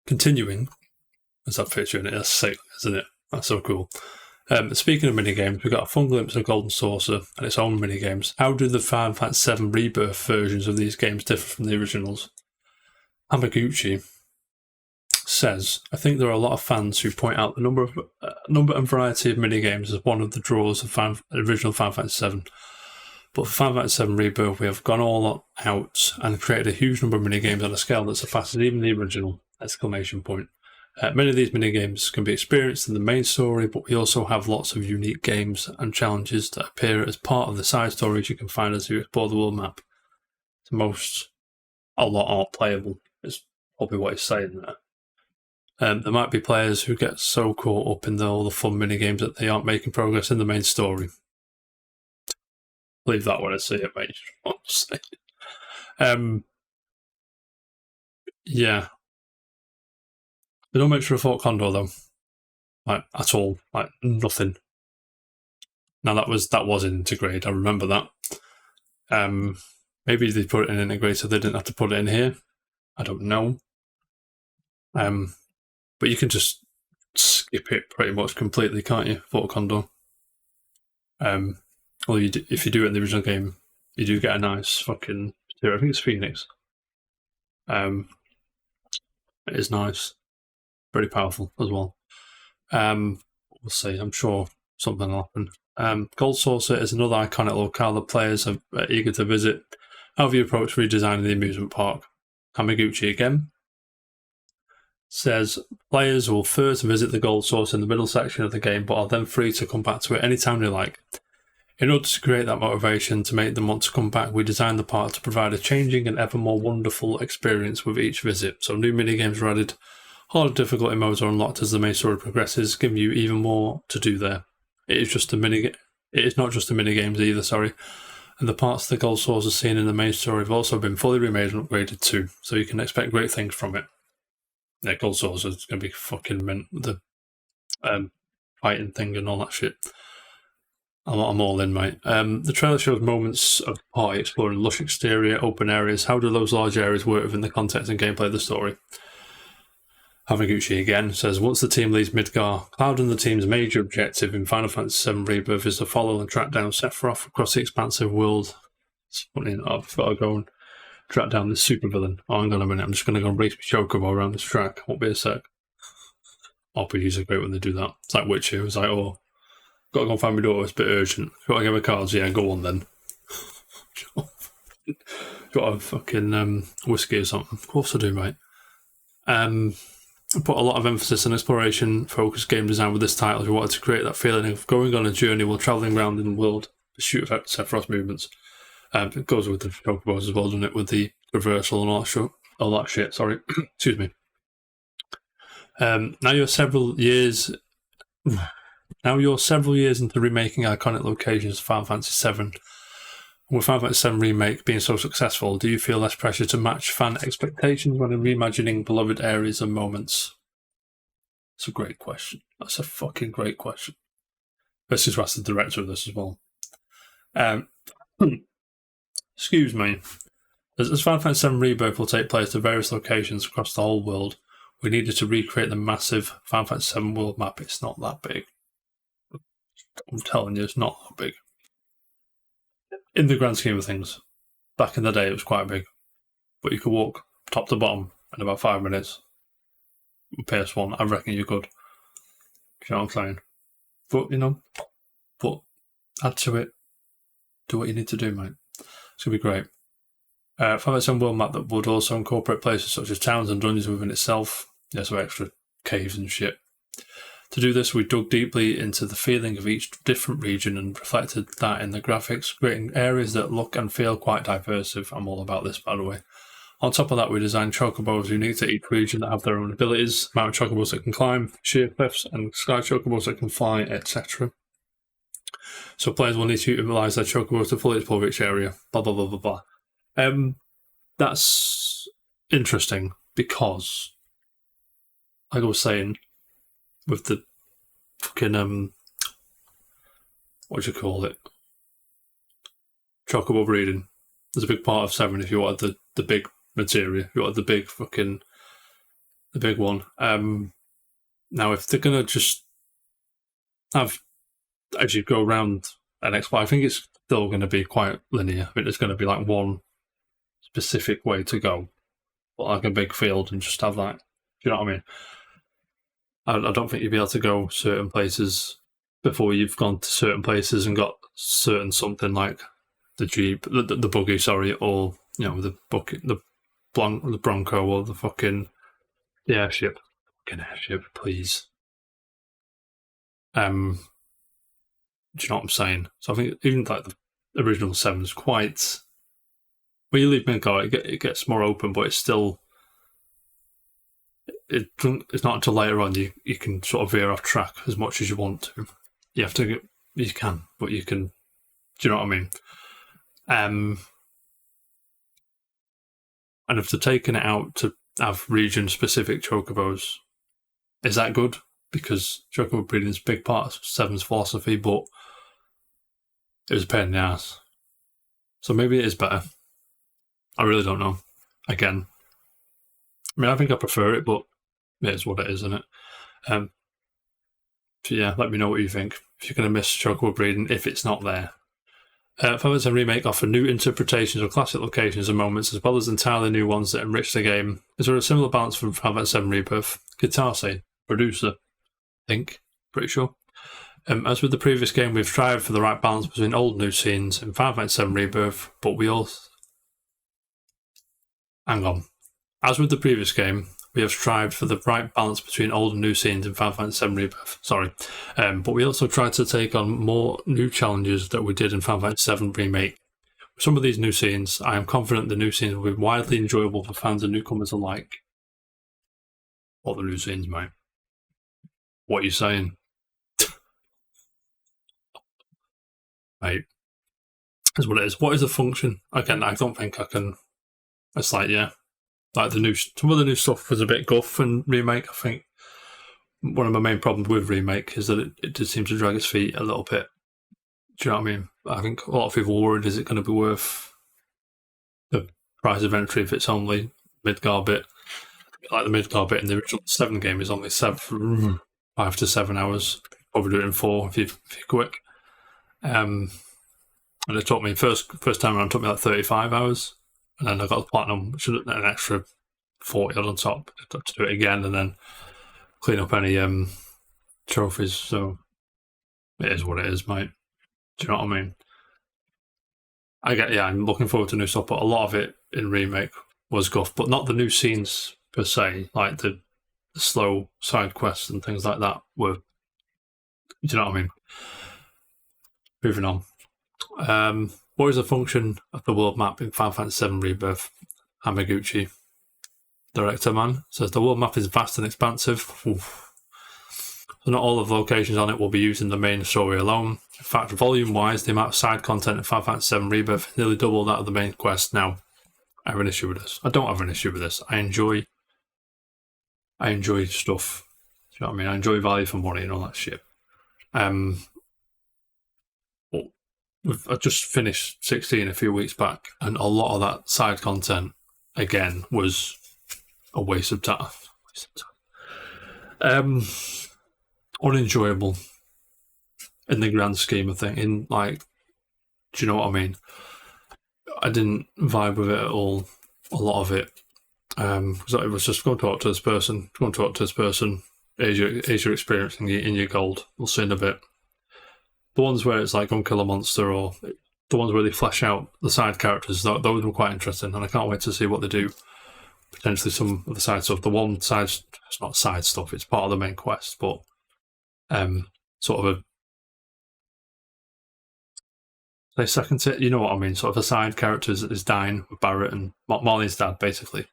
Continuing, as that picture in it, that's sick, isn't it? That's so cool. Speaking of minigames, we got a fun glimpse of Golden Saucer and its own minigames. How do the Final Fantasy VII Rebirth versions of these games differ from the originals? Hamaguchi says, I think there are a lot of fans who point out the number and variety of minigames as one of the draws of the original Final Fantasy VII. But for Final Fantasy VII Rebirth, we have gone all out and created a huge number of minigames on a scale that surpasses even the original! Many of these minigames can be experienced in the main story, but we also have lots of unique games and challenges that appear as part of the side stories you can find as you explore the world map. A lot aren't playable, is probably what he's saying there. There might be players who get so caught up in all the fun minigames that they aren't making progress in the main story. Leave that when I see it, mate. What I'm saying. Yeah. They don't make sure of Fort Condor though. Like, at all. Like, nothing. Now that was in Integrate, I remember that. Maybe they put it in Integrate so they didn't have to put it in here. I don't know. But you can just skip it pretty much completely, can't you, Fort Condor? Well, if you do it in the original game, you do get a nice fucking... I think it's Phoenix. It is nice. Very powerful as well. We'll see. I'm sure something will happen. Gold Saucer is another iconic locale that players are eager to visit. How have you approached redesigning the amusement park? Hamaguchi again says players will first visit the Gold Saucer in the middle section of the game, but are then free to come back to it anytime they like. In order to create that motivation to make them want to come back, we designed the park to provide a changing and ever more wonderful experience with each visit. So new minigames are added, harder difficulty modes are unlocked as the main story progresses, giving you even more to do there. It is not just the minigames either, sorry. And the parts the gold swords are seen in the main story have also been fully remade and upgraded too, so you can expect great things from it. Yeah, gold swords is going to be fucking mint with the fighting thing and all that shit. I'm all in, mate. The trailer shows moments of the party exploring lush exterior, open areas. How do those large areas work within the context and gameplay of the story? Hamaguchi again says, once the team leaves Midgar, Cloud and the team's major objective in Final Fantasy VII Rebirth is to follow and track down Sephiroth across the expansive world. It's funny, I've got to go and track down this supervillain. Oh, hang on a minute, I'm just going to go and race my Chocobo around this track. Won't be a sec. RPGs are great when they do that. It's like Witcher, it's like, oh, got to go and find my daughter, it's a bit urgent. Got to get my cards, yeah, go on then. Got a fucking whiskey or something. Of course I do, mate. I put a lot of emphasis on exploration-focused game design with this title. We wanted to create that feeling of going on a journey while travelling around in the world, pursuit of Sephiroth's movements. It goes with the Chocobos as well, doesn't it, with the reversal and all that shit. Sorry, excuse me. Now you're several years into remaking iconic locations of Final Fantasy VII. With Final Fantasy VII Remake being so successful, do you feel less pressure to match fan expectations when reimagining beloved areas and moments? That's a great question. That's a fucking great question. This is ask the director of this as well. Excuse me. As Final Fantasy VII Rebirth will take place at various locations across the whole world, we needed to recreate the massive Final Fantasy VII world map. It's not that big. I'm telling you, it's not that big. In the grand scheme of things, back in the day it was quite big. But you could walk top to bottom in about 5 minutes. PS1, I reckon you could. You know what I'm saying? But, add to it. Do what you need to do, mate. It's going to be great. Final Fantasy VII world map that would also incorporate places such as towns and dungeons within itself. Yeah, so extra caves and shit. To do this, we dug deeply into the feeling of each different region and reflected that in the graphics, creating areas that look and feel quite diversive. I'm all about this, by the way. On top of that, we designed chocobos unique to each region that have their own abilities, mountain chocobos that can climb, sheer cliffs, and sky chocobos that can fly, etc. So players will need to utilise their chocobos to fully explore each area. Blah, blah, blah, blah, blah. That's interesting because, like I was saying, with the fucking, what do you call it? Chocobo breeding. There's a big part of 7 if you wanted the big materia. If you wanted the big one. Now, if they're going to just have, as you go around an explore, I think it's still going to be quite linear. I think there's going to be like one specific way to go, but like a big field and just have that. Do you know what I mean? I don't think you'll be able to go certain places before you've gone to certain places and got certain something like the Jeep, the buggy, sorry, or the bucket, the Bronco, or the fucking airship. Fucking airship, please. Do you know what I'm saying? So I think even like the original 7 is quite. When you leave Midgar, it gets more open, but it's still. It's not until later on you can sort of veer off track as much as you want to. You can, but you can. Do you know what I mean? And if they're taking it out to have region-specific chocobos, is that good? Because chocobo breeding is a big part of 7's philosophy, but it was a pain in the ass. So maybe it is better. I really don't know. Again, I mean, I think I prefer it, but it is what it is, isn't it? So yeah, let me know what you think. If you're going to miss chocobo breeding, if it's not there. Final Fantasy Remake offer new interpretations of classic locations and moments, as well as entirely new ones that enrich the game. Is there a similar balance from Final Fantasy VII Rebirth? Guitar say, producer, pretty sure. As with the previous game, we've strived for the right balance between old and new scenes in Final Fantasy VII Rebirth, but we also... Hang on. As with the previous game, we have strived for the right balance between old and new scenes in Final Fantasy VII Rebirth. Sorry. But we also tried to take on more new challenges that we did in Final Fantasy VII Remake. With some of these new scenes, I am confident the new scenes will be widely enjoyable for fans and newcomers alike. What the new scenes, mate? What are you saying? Mate. That's what it is. What is the function? Again, I don't think I can... It's like, yeah. Like some of the new stuff was a bit guff in Remake. I think one of my main problems with Remake is that it just seems to drag its feet a little bit. Do you know what I mean? I think a lot of people are worried, is it going to be worth the price of entry if it's only Midgar bit? Like the Midgar bit in the original 7 game is only 5 to 7 hours. Probably do it in 4 if you're quick. And it took me, first time around, it took me like 35 hours. And then I got the Platinum, which is an extra 40 odd on top to do it again and then clean up any trophies. So it is what it is, mate. Do you know what I mean? I'm looking forward to new stuff, but a lot of it in Remake was guff, but not the new scenes per se, like the slow side quests and things like that were, do you know what I mean? Moving on. What is the function of the world map in Final Fantasy VII Rebirth? Hamaguchi, director man, says the world map is vast and expansive. Oof. So not all of the locations on it will be used in the main story alone. In fact, volume-wise, the amount of side content in Final Fantasy VII Rebirth is nearly double that of the main quest. Now, I have an issue with this. I don't have an issue with this. I enjoy stuff. Do you know what I mean? I enjoy value for money and all that shit. I just finished 16 a few weeks back, and a lot of that side content, again, was a waste of time. Unenjoyable in the grand scheme of things. In like, do you know what I mean? I didn't vibe with it at all. A lot of it, because it was just go and talk to this person. Here's your experience in your gold. We'll see in a bit. The ones where it's like go and kill a monster, or the ones where they flesh out the side characters, those were quite interesting, and I can't wait to see what they do. Potentially some of the side stuff. The one side, it's not side stuff, it's part of the main quest, but sort of a second set, you know what I mean, sort of a side character is dying with Barrett and Marlene's dad, basically.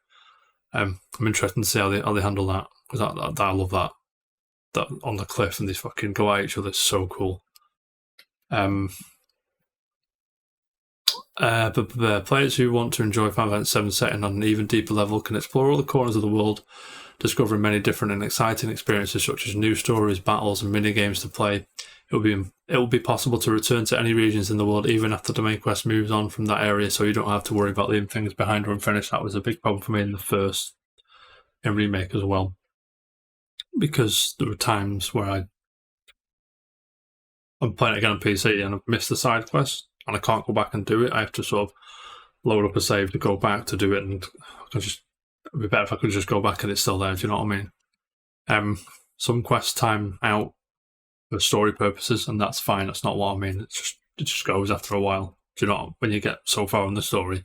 I'm interested to see how they handle that, because I love that on the cliff and they fucking go at each other. It's so cool. But players who want to enjoy Final Fantasy VII setting on an even deeper level can explore all the corners of the world, discovering many different and exciting experiences such as new stories, battles, and mini games to play. It will be possible to return to any regions in the world even after the main quest moves on from that area, so you don't have to worry about leaving things behind or unfinished. That was a big problem for me in Remake as well, because there were times where I'm playing it again on PC and I've missed the side quest and I can't go back and do it. I have to sort of load up a save to go back to do it, and it'd be better if I could just go back and it's still there. Do you know what I mean? Some quests time out for story purposes, and that's fine. That's not what I mean. It just goes after a while. Do you know, when you get so far in the story?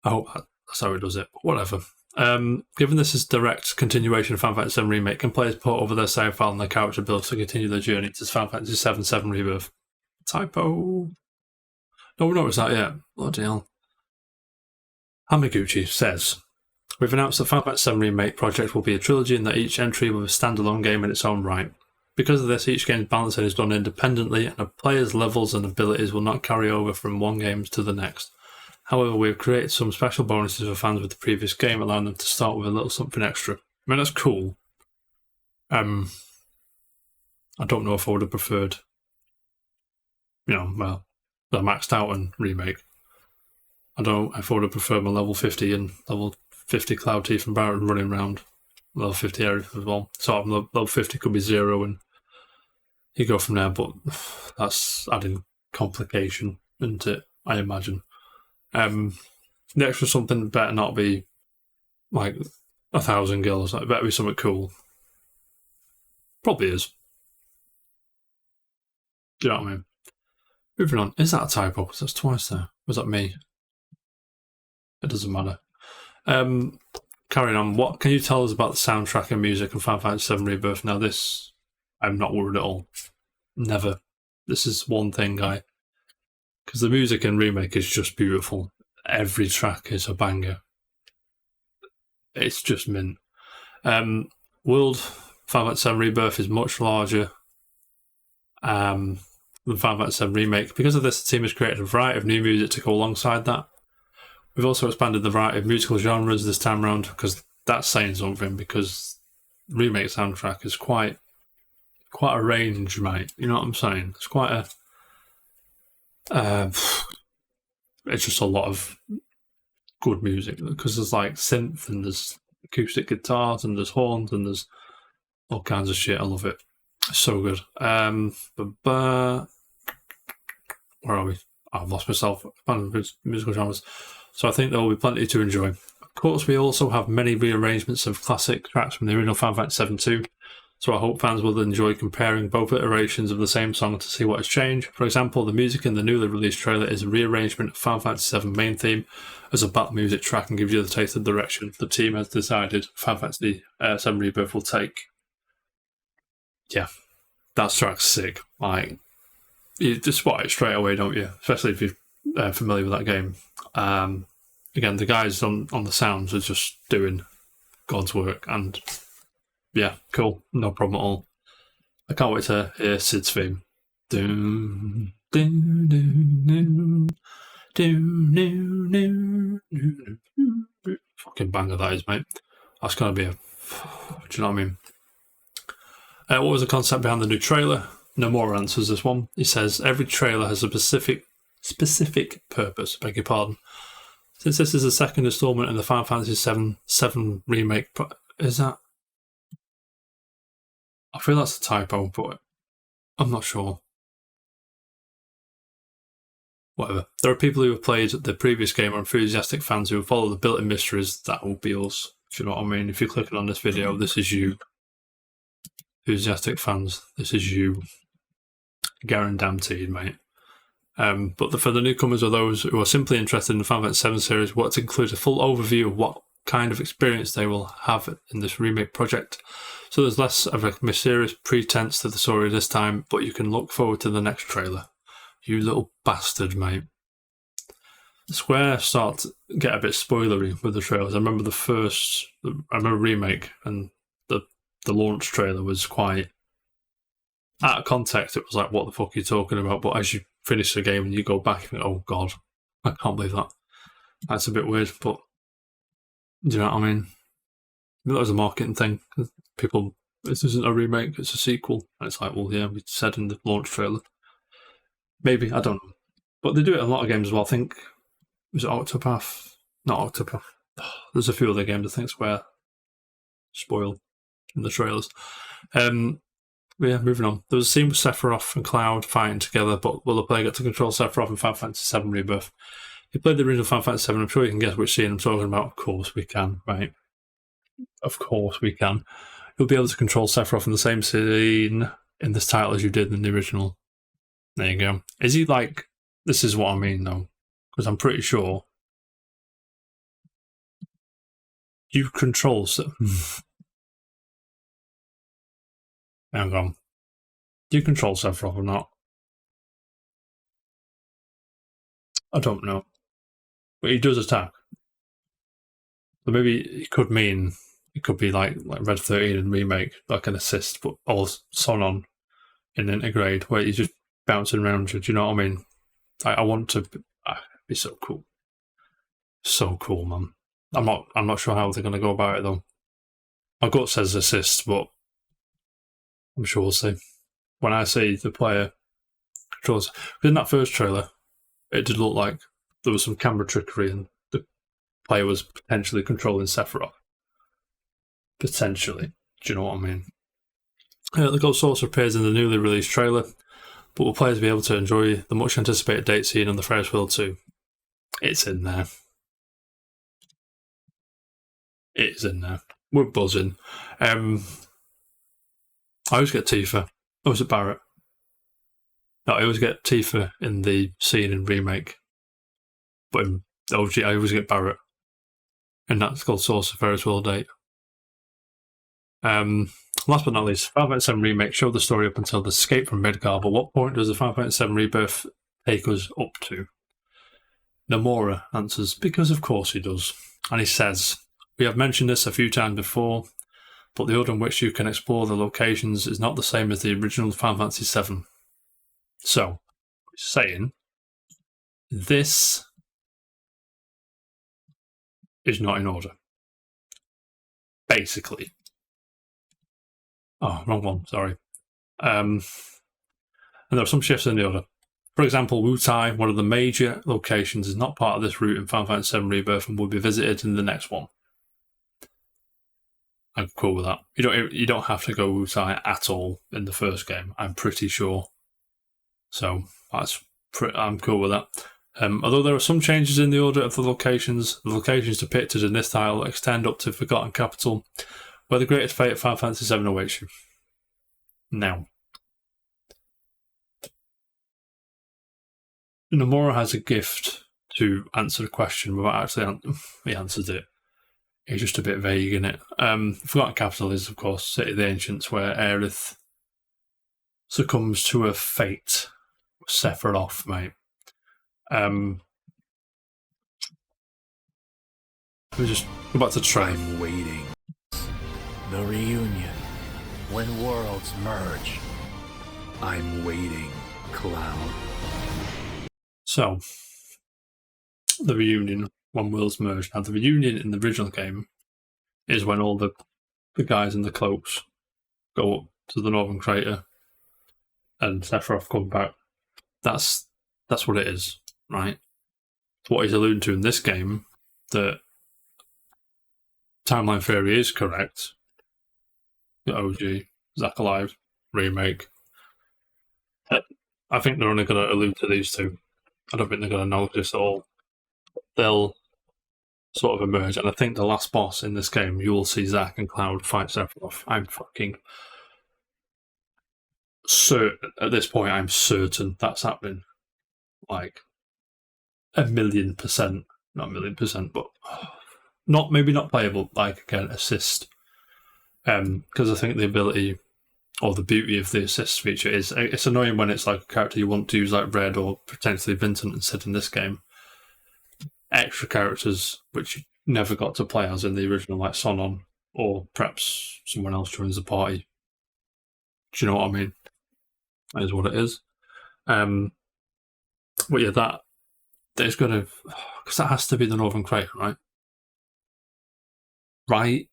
I hope that's how it does it. But whatever. Given this is direct continuation of Final Fantasy VII Remake, can players port over their save file and their character builds to continue their journey to Final Fantasy VII Rebirth? Typo. No one noticed that yet. Bloody hell. Hamaguchi says, we've announced that Final Fantasy VII Remake project will be a trilogy and that each entry will be a standalone game in its own right. Because of this, each game's balancing is done independently, and a player's levels and abilities will not carry over from one game to the next. However, we have created some special bonuses for fans with the previous game, allowing them to start with a little something extra. I mean, that's cool. I don't know if I would have preferred, I maxed out in Remake. I don't know if I would have preferred my level 50 and level 50 Cloud Teeth and Barrett running around level 50 area as well. So level 50 could be 0 and you go from there, but that's adding complication into it, I imagine. The extra something better not be like 1,000 gills. It better be something cool. Probably is. Do you know what I mean? Moving on. Is that a typo? Because that's twice there. Was that me? It doesn't matter. carrying on, what can you tell us about the soundtrack and music in Final Fantasy VII Rebirth? Now, this, I'm not worried at all. Never. This is one thing, because the music in Remake is just beautiful. Every track is a banger. It's just mint. World Final Fantasy VII Rebirth is much larger than Final Fantasy VII Remake. Because of this, the team has created a variety of new music to go alongside that. We've also expanded the variety of musical genres this time around, because that's saying something, because Remake soundtrack is quite a range, mate. You know what I'm saying? It's quite a... it's just a lot of good music, because there's like synth and there's acoustic guitars and there's horns and there's all kinds of shit. I love it. It's so good. Where are we? I've lost myself. Musical genres. So I think there will be plenty to enjoy. Of course, we also have many rearrangements of classic tracks from the original Final Fantasy VII too. So I hope fans will enjoy comparing both iterations of the same song to see what has changed. For example, the music in the newly released trailer is a rearrangement of Final Fantasy VII main theme as a battle music track and gives you the taste of the direction the team has decided Final Fantasy VII Rebirth will take. Yeah, that track's sick. Like, you just spot it straight away, don't you? Especially if you're familiar with that game. Again, the guys on the sounds are just doing God's work, and yeah, cool, no problem at all. I can't wait to hear Sid's theme. Fucking banger that is, mate. That's gonna be a... Do you know what I mean? What was the concept behind the new trailer? Nomura answers this one. He says, every trailer has a specific purpose, beg your pardon. Since this is the second installment in the Final Fantasy VII Remake... Is that... I feel that's a typo, but I'm not sure. Whatever. There are people who have played the previous game or enthusiastic fans who have followed the built-in mysteries. That will be us, if you know what I mean. If you're clicking on this video, this is you. Enthusiastic fans, this is you. Guaranteed, mate. But for the newcomers or those who are simply interested in the Final Fantasy VII series, what includes a full overview of what kind of experience they will have in this remake project. So there's less of a mysterious pretense to the story this time, but you can look forward to the next trailer. You little bastard, mate. Square start to get a bit spoilery with the trailers. I remember Remake, and the launch trailer was quite... Out of context, it was like, what the fuck are you talking about? But as you finish the game and you go back, you think, oh god, I can't believe that. That's a bit weird, but do you know what I mean? That was a marketing thing. People, this isn't a remake, it's a sequel. And it's like, well, yeah, we said in the launch trailer. Maybe, I don't know. But they do it in a lot of games as well. I think, was it Octopath? Not Octopath. There's a few other games, I think, where spoil in the trailers. Yeah, moving on. There was a scene with Sephiroth and Cloud fighting together, but will the player get to control Sephiroth in Final Fantasy VII Rebirth? If you played the original Final Fantasy VII, I'm sure you can guess which scene I'm talking about. Of course we can, right? Of course we can. You'll be able to control Sephiroth in the same scene in this title as you did in the original. There you go. Is he like... This is what I mean, though. Because I'm pretty sure... You control... Hang on. Do you control Sephiroth or not? I don't know. But he does attack. So maybe it could mean... It could be like Red 13 and Remake, like an assist, but all Sonon in Integrate, where he's just bouncing around you. Do you know what I mean? I want to... It'd be so cool. So cool, man. I'm not sure how they're going to go about it, though. My gut says assist, but I'm sure we'll see. When I see the player controls... In that first trailer, it did look like there was some camera trickery and the player was potentially controlling Sephiroth. Potentially. Do you know what I mean? The Ghost Saucer appears in the newly released trailer, but will players be able to enjoy the much anticipated date scene on the Ferris wheel too? It's in there. It's in there. We're buzzing. I always get Tifa. Oh, is it Barrett? No, I always get Tifa in the scene in Remake. But in OG, I always get Barrett. and that's called Source of Ferris Wheel Date. Last but not least, Final Fantasy VII Remake showed the story up until the escape from Midgar, but what point does the Final Fantasy VII Rebirth take us up to? Nomura answers, because of course he does. And he says, we have mentioned this a few times before, but the order in which you can explore the locations is not the same as the original Final Fantasy VII. So, saying, this is not in order. Basically. Oh, wrong one, sorry. And there are some shifts in the order. For example, Wutai, one of the major locations, is not part of this route in Final Fantasy VII Rebirth and will be visited in the next one. I'm cool with that. You don't have to go Wutai at all in the first game, I'm pretty sure. So I'm cool with that. Although there are some changes in the order of the locations depicted in this title extend up to Forgotten Capital, where the greatest fate of Final Fantasy VII awaits you. Now, Nomura has a gift to answer the question without actually he answered it. He's just a bit vague in it. Forgotten Capital is, of course, City of the Ancients, where Aerith succumbs to her fate. Sephiroth, mate. Let me just go back to Train. I'm waiting. The reunion. When worlds merge. I'm waiting, Cloud. So, the reunion, when worlds merge. Now, the reunion in the original game is when all the guys in the cloaks go up to the Northern Crater and Sephiroth come back. That's what it is, right? What he's alluding to in this game, that timeline theory is correct. The OG, Zack Alive, remake. I think they're only going to allude to these two. I don't think they're going to acknowledge this at all. They'll sort of emerge, and I think the last boss in this game, you will see Zack and Cloud fight Sephiroth. I'm fucking certain, at this point, I'm certain that's happening. Like, 1,000,000%. Not 1,000,000%, but maybe not playable, like, again, assist. Because I think the ability or the beauty of the assist feature is, it's annoying when it's like a character you want to use like Red or potentially Vincent instead in this game. Extra characters which you never got to play as in the original, like Sonon, or perhaps someone else joins the party. Do you know what I mean? That is what it is. But yeah, that is going to, because that has to be the Northern Crater, right? Right?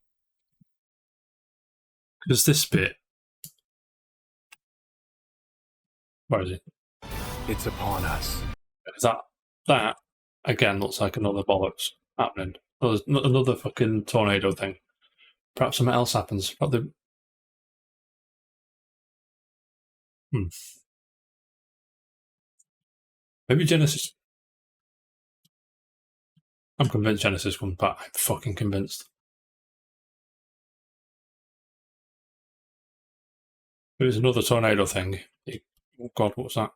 Because this bit, where is it? It's upon us. That again looks like another bollocks happening. There's another fucking tornado thing. Perhaps something else happens. Maybe Genesis. I'm convinced Genesis comes back. I'm fucking convinced. There's another tornado thing. Oh God, what's that?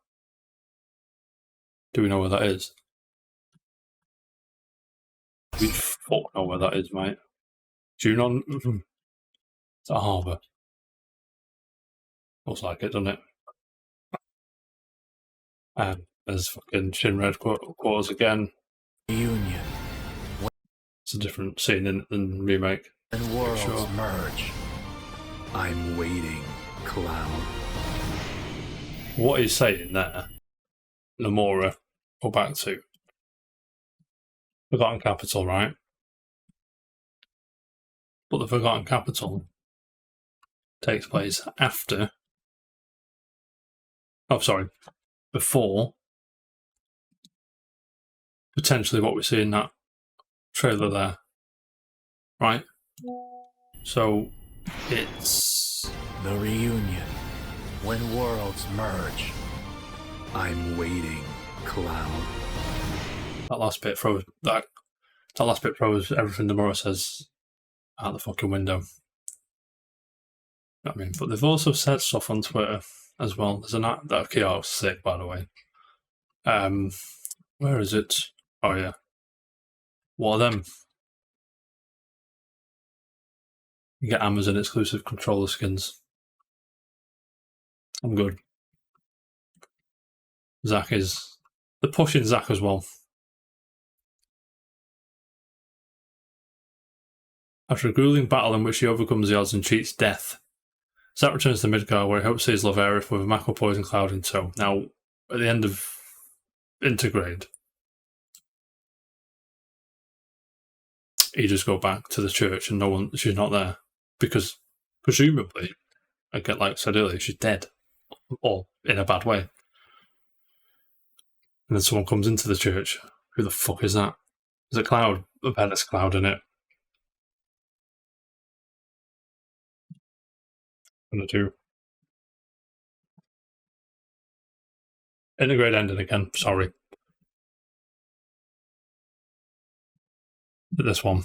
Do we know where that is? We fuck know where that is, mate. Junon? It's a harbour. Looks like it, doesn't it? And there's fucking Shinred quarters again. Reunion. It's a different scene in remake. When worlds merge. I'm waiting, Cloud. What he's saying there, Nomura, go back to Forgotten Capital, right? But the Forgotten Capital takes place after. Oh, sorry. Before potentially what we see in that trailer there. Right? So it's the reunion. When worlds merge. I'm waiting, Cloud. That last bit throws everything Nomura says out the fucking window. You know what I mean? But they've also said stuff on Twitter as well. There's an app that was sick, by the way. Where is it? Oh yeah. What are them? You get Amazon exclusive controller skins. I'm good. Zack is... They're pushing Zack as well. After a grueling battle in which he overcomes the odds and cheats death, Zack returns to Midgar where he hopes to see his love Aerith with a Mako poison cloud in tow. Now, at the end of Intergrade, he just go back to the church and she's not there. Because, presumably, like I said earlier, she's dead. Or in a bad way. And then someone comes into the church. Who the fuck is that? There's a cloud, a Venice cloud in it. Gonna do. Intergrade ending again, sorry. But this one.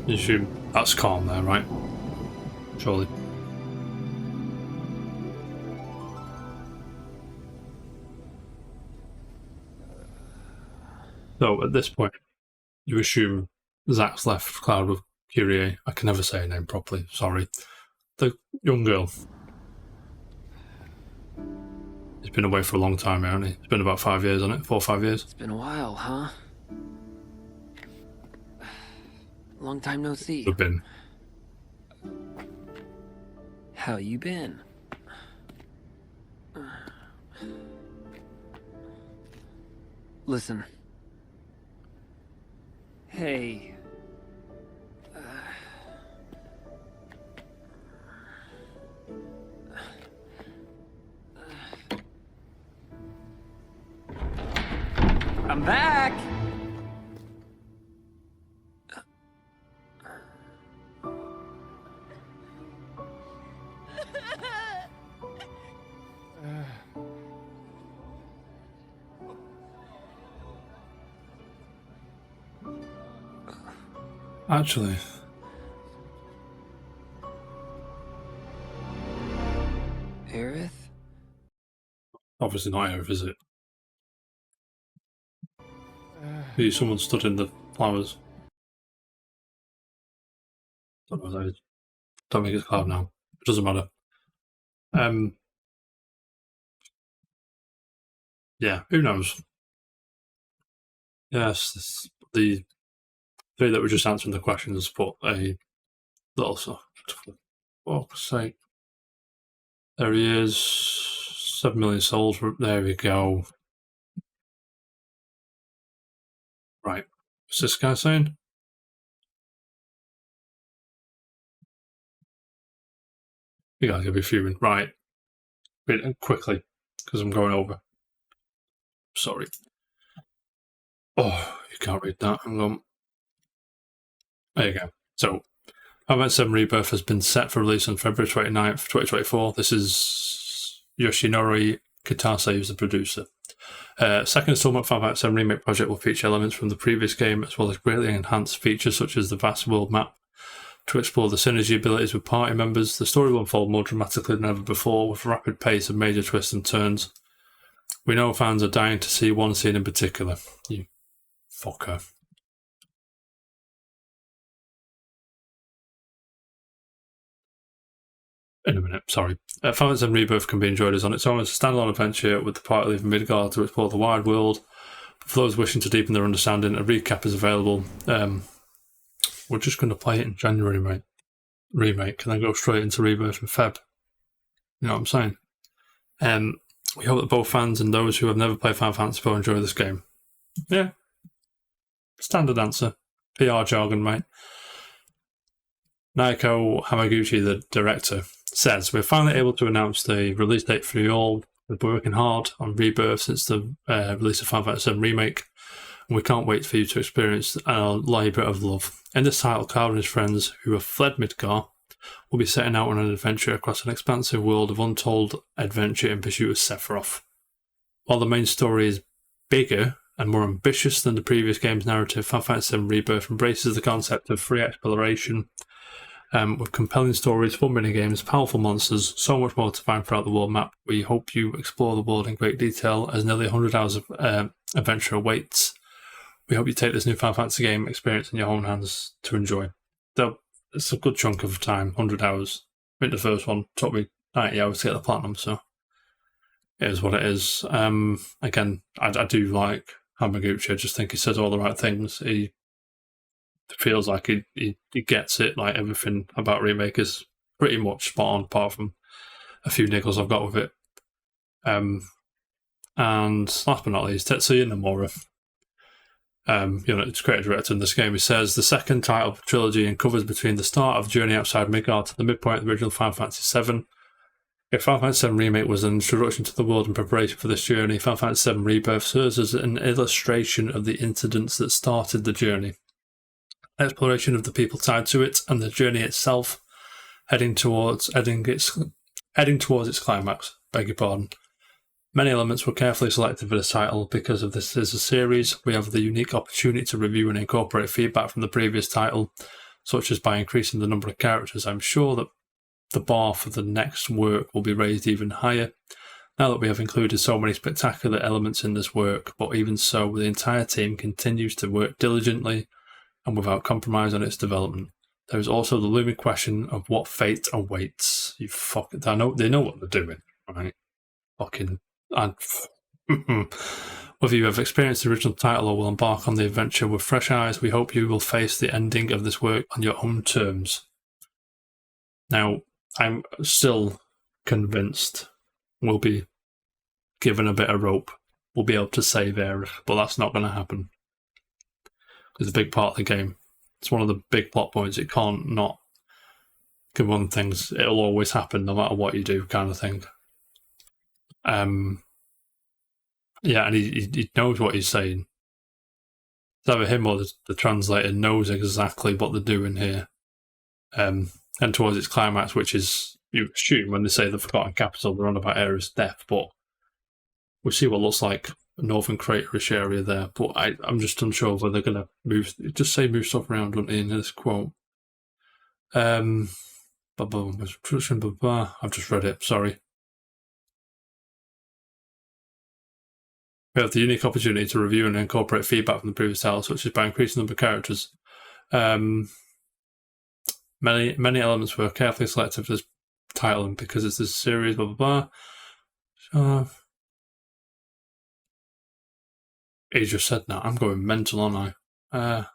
You assume that's calm there, right? Surely. So at this point, you assume Zack's left Cloud with Kyrie. I can never say her name properly, sorry. The young girl. He's been away for a long time, hasn't he? It's been about 5 years, hasn't it? 4 or 5 years? It's been a while, huh? Long time no see. We've been. How you been? Listen. Hey. I'm back! Actually. Aerith? Obviously not Aerith, is it? Someone stood in the flowers. Don't know what that is. Don't make it Cloud now. It doesn't matter. Yeah, who knows? Yes, the three that were just answering the questions put a little stuff. For fuck's sake. There he is. 7 million souls. There we go. Right. What's this guy saying? You guys will be fuming. Right. Read it quickly, because I'm going over. Sorry. Oh, you can't read that. Hang on. There you go. So, Final Fantasy VII Rebirth has been set for release on February 29th, 2024. This is Yoshinori Kitase, who's the producer. Second installment Final Fantasy VII Remake project will feature elements from the previous game, as well as greatly enhanced features such as the vast world map to explore the synergy abilities with party members. The story will unfold more dramatically than ever before, with a rapid pace of major twists and turns. We know fans are dying to see one scene in particular. You fucker. In a minute, sorry. Final Fantasy VII Rebirth can be enjoyed as on its own as a standalone adventure, with the party leaving Midgard to explore the wide world. But for those wishing to deepen their understanding, a recap is available. We're just going to play it in January, mate. Remake, and then go straight into Rebirth in Feb. You know what I'm saying? We hope that both fans and those who have never played Final Fantasy will enjoy this game. Yeah. Standard answer. PR jargon, mate. Naoko Hamaguchi, the director, says, we're finally able to announce the release date for you all. We've been working hard on Rebirth since the release of Final Fantasy VII Remake, and we can't wait for you to experience our labour of love. In this title, Cloud and his friends, who have fled Midgar, will be setting out on an adventure across an expansive world of untold adventure in pursuit of Sephiroth. While the main story is bigger and more ambitious than the previous game's narrative, Final Fantasy VII Rebirth embraces the concept of free exploration with compelling stories, fun mini-games, powerful monsters, so much more to find throughout the world map. We hope you explore the world in great detail as nearly 100 hours of adventure awaits. We hope you take this new Final Fantasy game experience in your own hands to enjoy. Though it's a good chunk of time, 100 hours. I think the first one took me 90 hours to get the platinum, so it is what it is. Again, I do like Hamaguchi. I just think he says all the right things. He feels like he gets it. Like, everything about Remake is pretty much spot on, apart from a few niggles I've got with it. And last but not least, Tetsuya Nomura. It's creative director in this game. He says the second title of the trilogy and covers between the start of Journey Outside Midgard to the midpoint of the original Final Fantasy VII. If Final Fantasy VII Remake was an introduction to the world in preparation for this journey, Final Fantasy VII Rebirth serves as an illustration of the incidents that started the journey. Exploration of the people tied to it, and the journey itself, heading towards its climax. Beg your pardon. Many elements were carefully selected for this title because of this is a series. We have the unique opportunity to review and incorporate feedback from the previous title, such as by increasing the number of characters. I'm sure that the bar for the next work will be raised even higher now that we have included so many spectacular elements in this work. But even so, the entire team continues to work diligently and without compromise on its development. There is also the looming question of what fate awaits. They know what they're doing, right? Whether you have experienced the original title or will embark on the adventure with fresh eyes, we hope you will face the ending of this work on your own terms. Now, I'm still convinced we'll be given a bit of rope. We'll be able to save Aerith, but that's not going to happen. It's a big part of the game. It's one of the big plot points. It can't not give one things. It'll always happen no matter what you do, kind of thing. Yeah, and he knows what he's saying. It's either him or the translator knows exactly what they're doing here. And towards its climax, which is, you assume when they say the Forgotten Capital, they're on about Aerith's death, but we see what looks like a northern craterish area there. But I'm just unsure whether they're going to move stuff around, don't they, in this quote. I've just read it, sorry. We have the unique opportunity to review and incorporate feedback from the previous title, such as by increasing the number of characters. Many elements were carefully selected for this title, and because it's this series, blah blah blah. He just said that. I'm going mental, aren't I?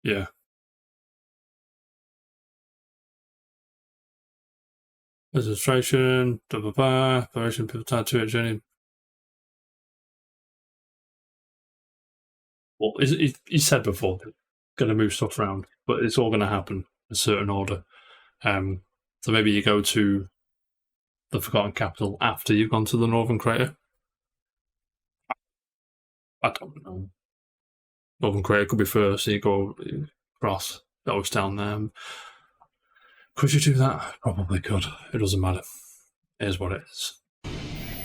Yeah. Illustration, blah blah blah. Exploration, people tied to it, journey. Well, he said before, they're going to move stuff around, but it's all going to happen in a certain order. So maybe you go to the Forgotten Capital after you've gone to the Northern Crater. I don't know. Northern Crater could be first, so you go across, goes down there. Could you do that? Probably could. It doesn't matter. It is what it is.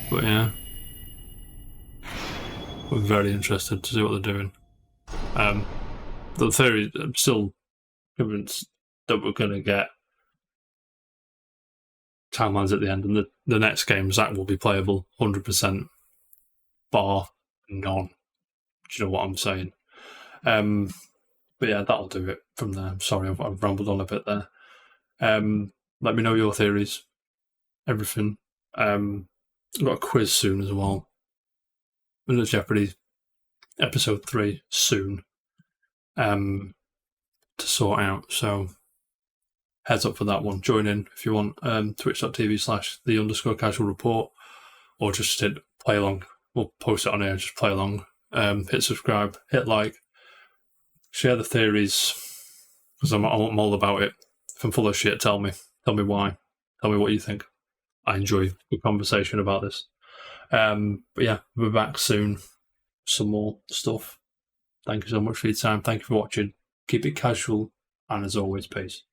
But yeah, we're very interested to see what they're doing. The theory, I'm still convinced that we're going to get timelines at the end, and the next game, Zack, will be playable 100%, bar none. Do you know what I'm saying? But yeah, that'll do it from there. I'm sorry, I've rambled on a bit there. Let me know your theories, everything. I've got a quiz soon as well. Windows Jeopardy episode 3 soon to sort out, so heads up for that one. Join in if you want. Twitch.tv/the_casual report, or just hit play along. We'll post it on here, just play along. Hit subscribe, hit like, share the theories, because I'm all about it. If I'm full of shit, tell me why, tell me what you think. I enjoy the conversation about this. But yeah, we'll be back soon. Some more stuff. Thank you so much for your time. Thank you for watching. Keep it casual, and as always, peace.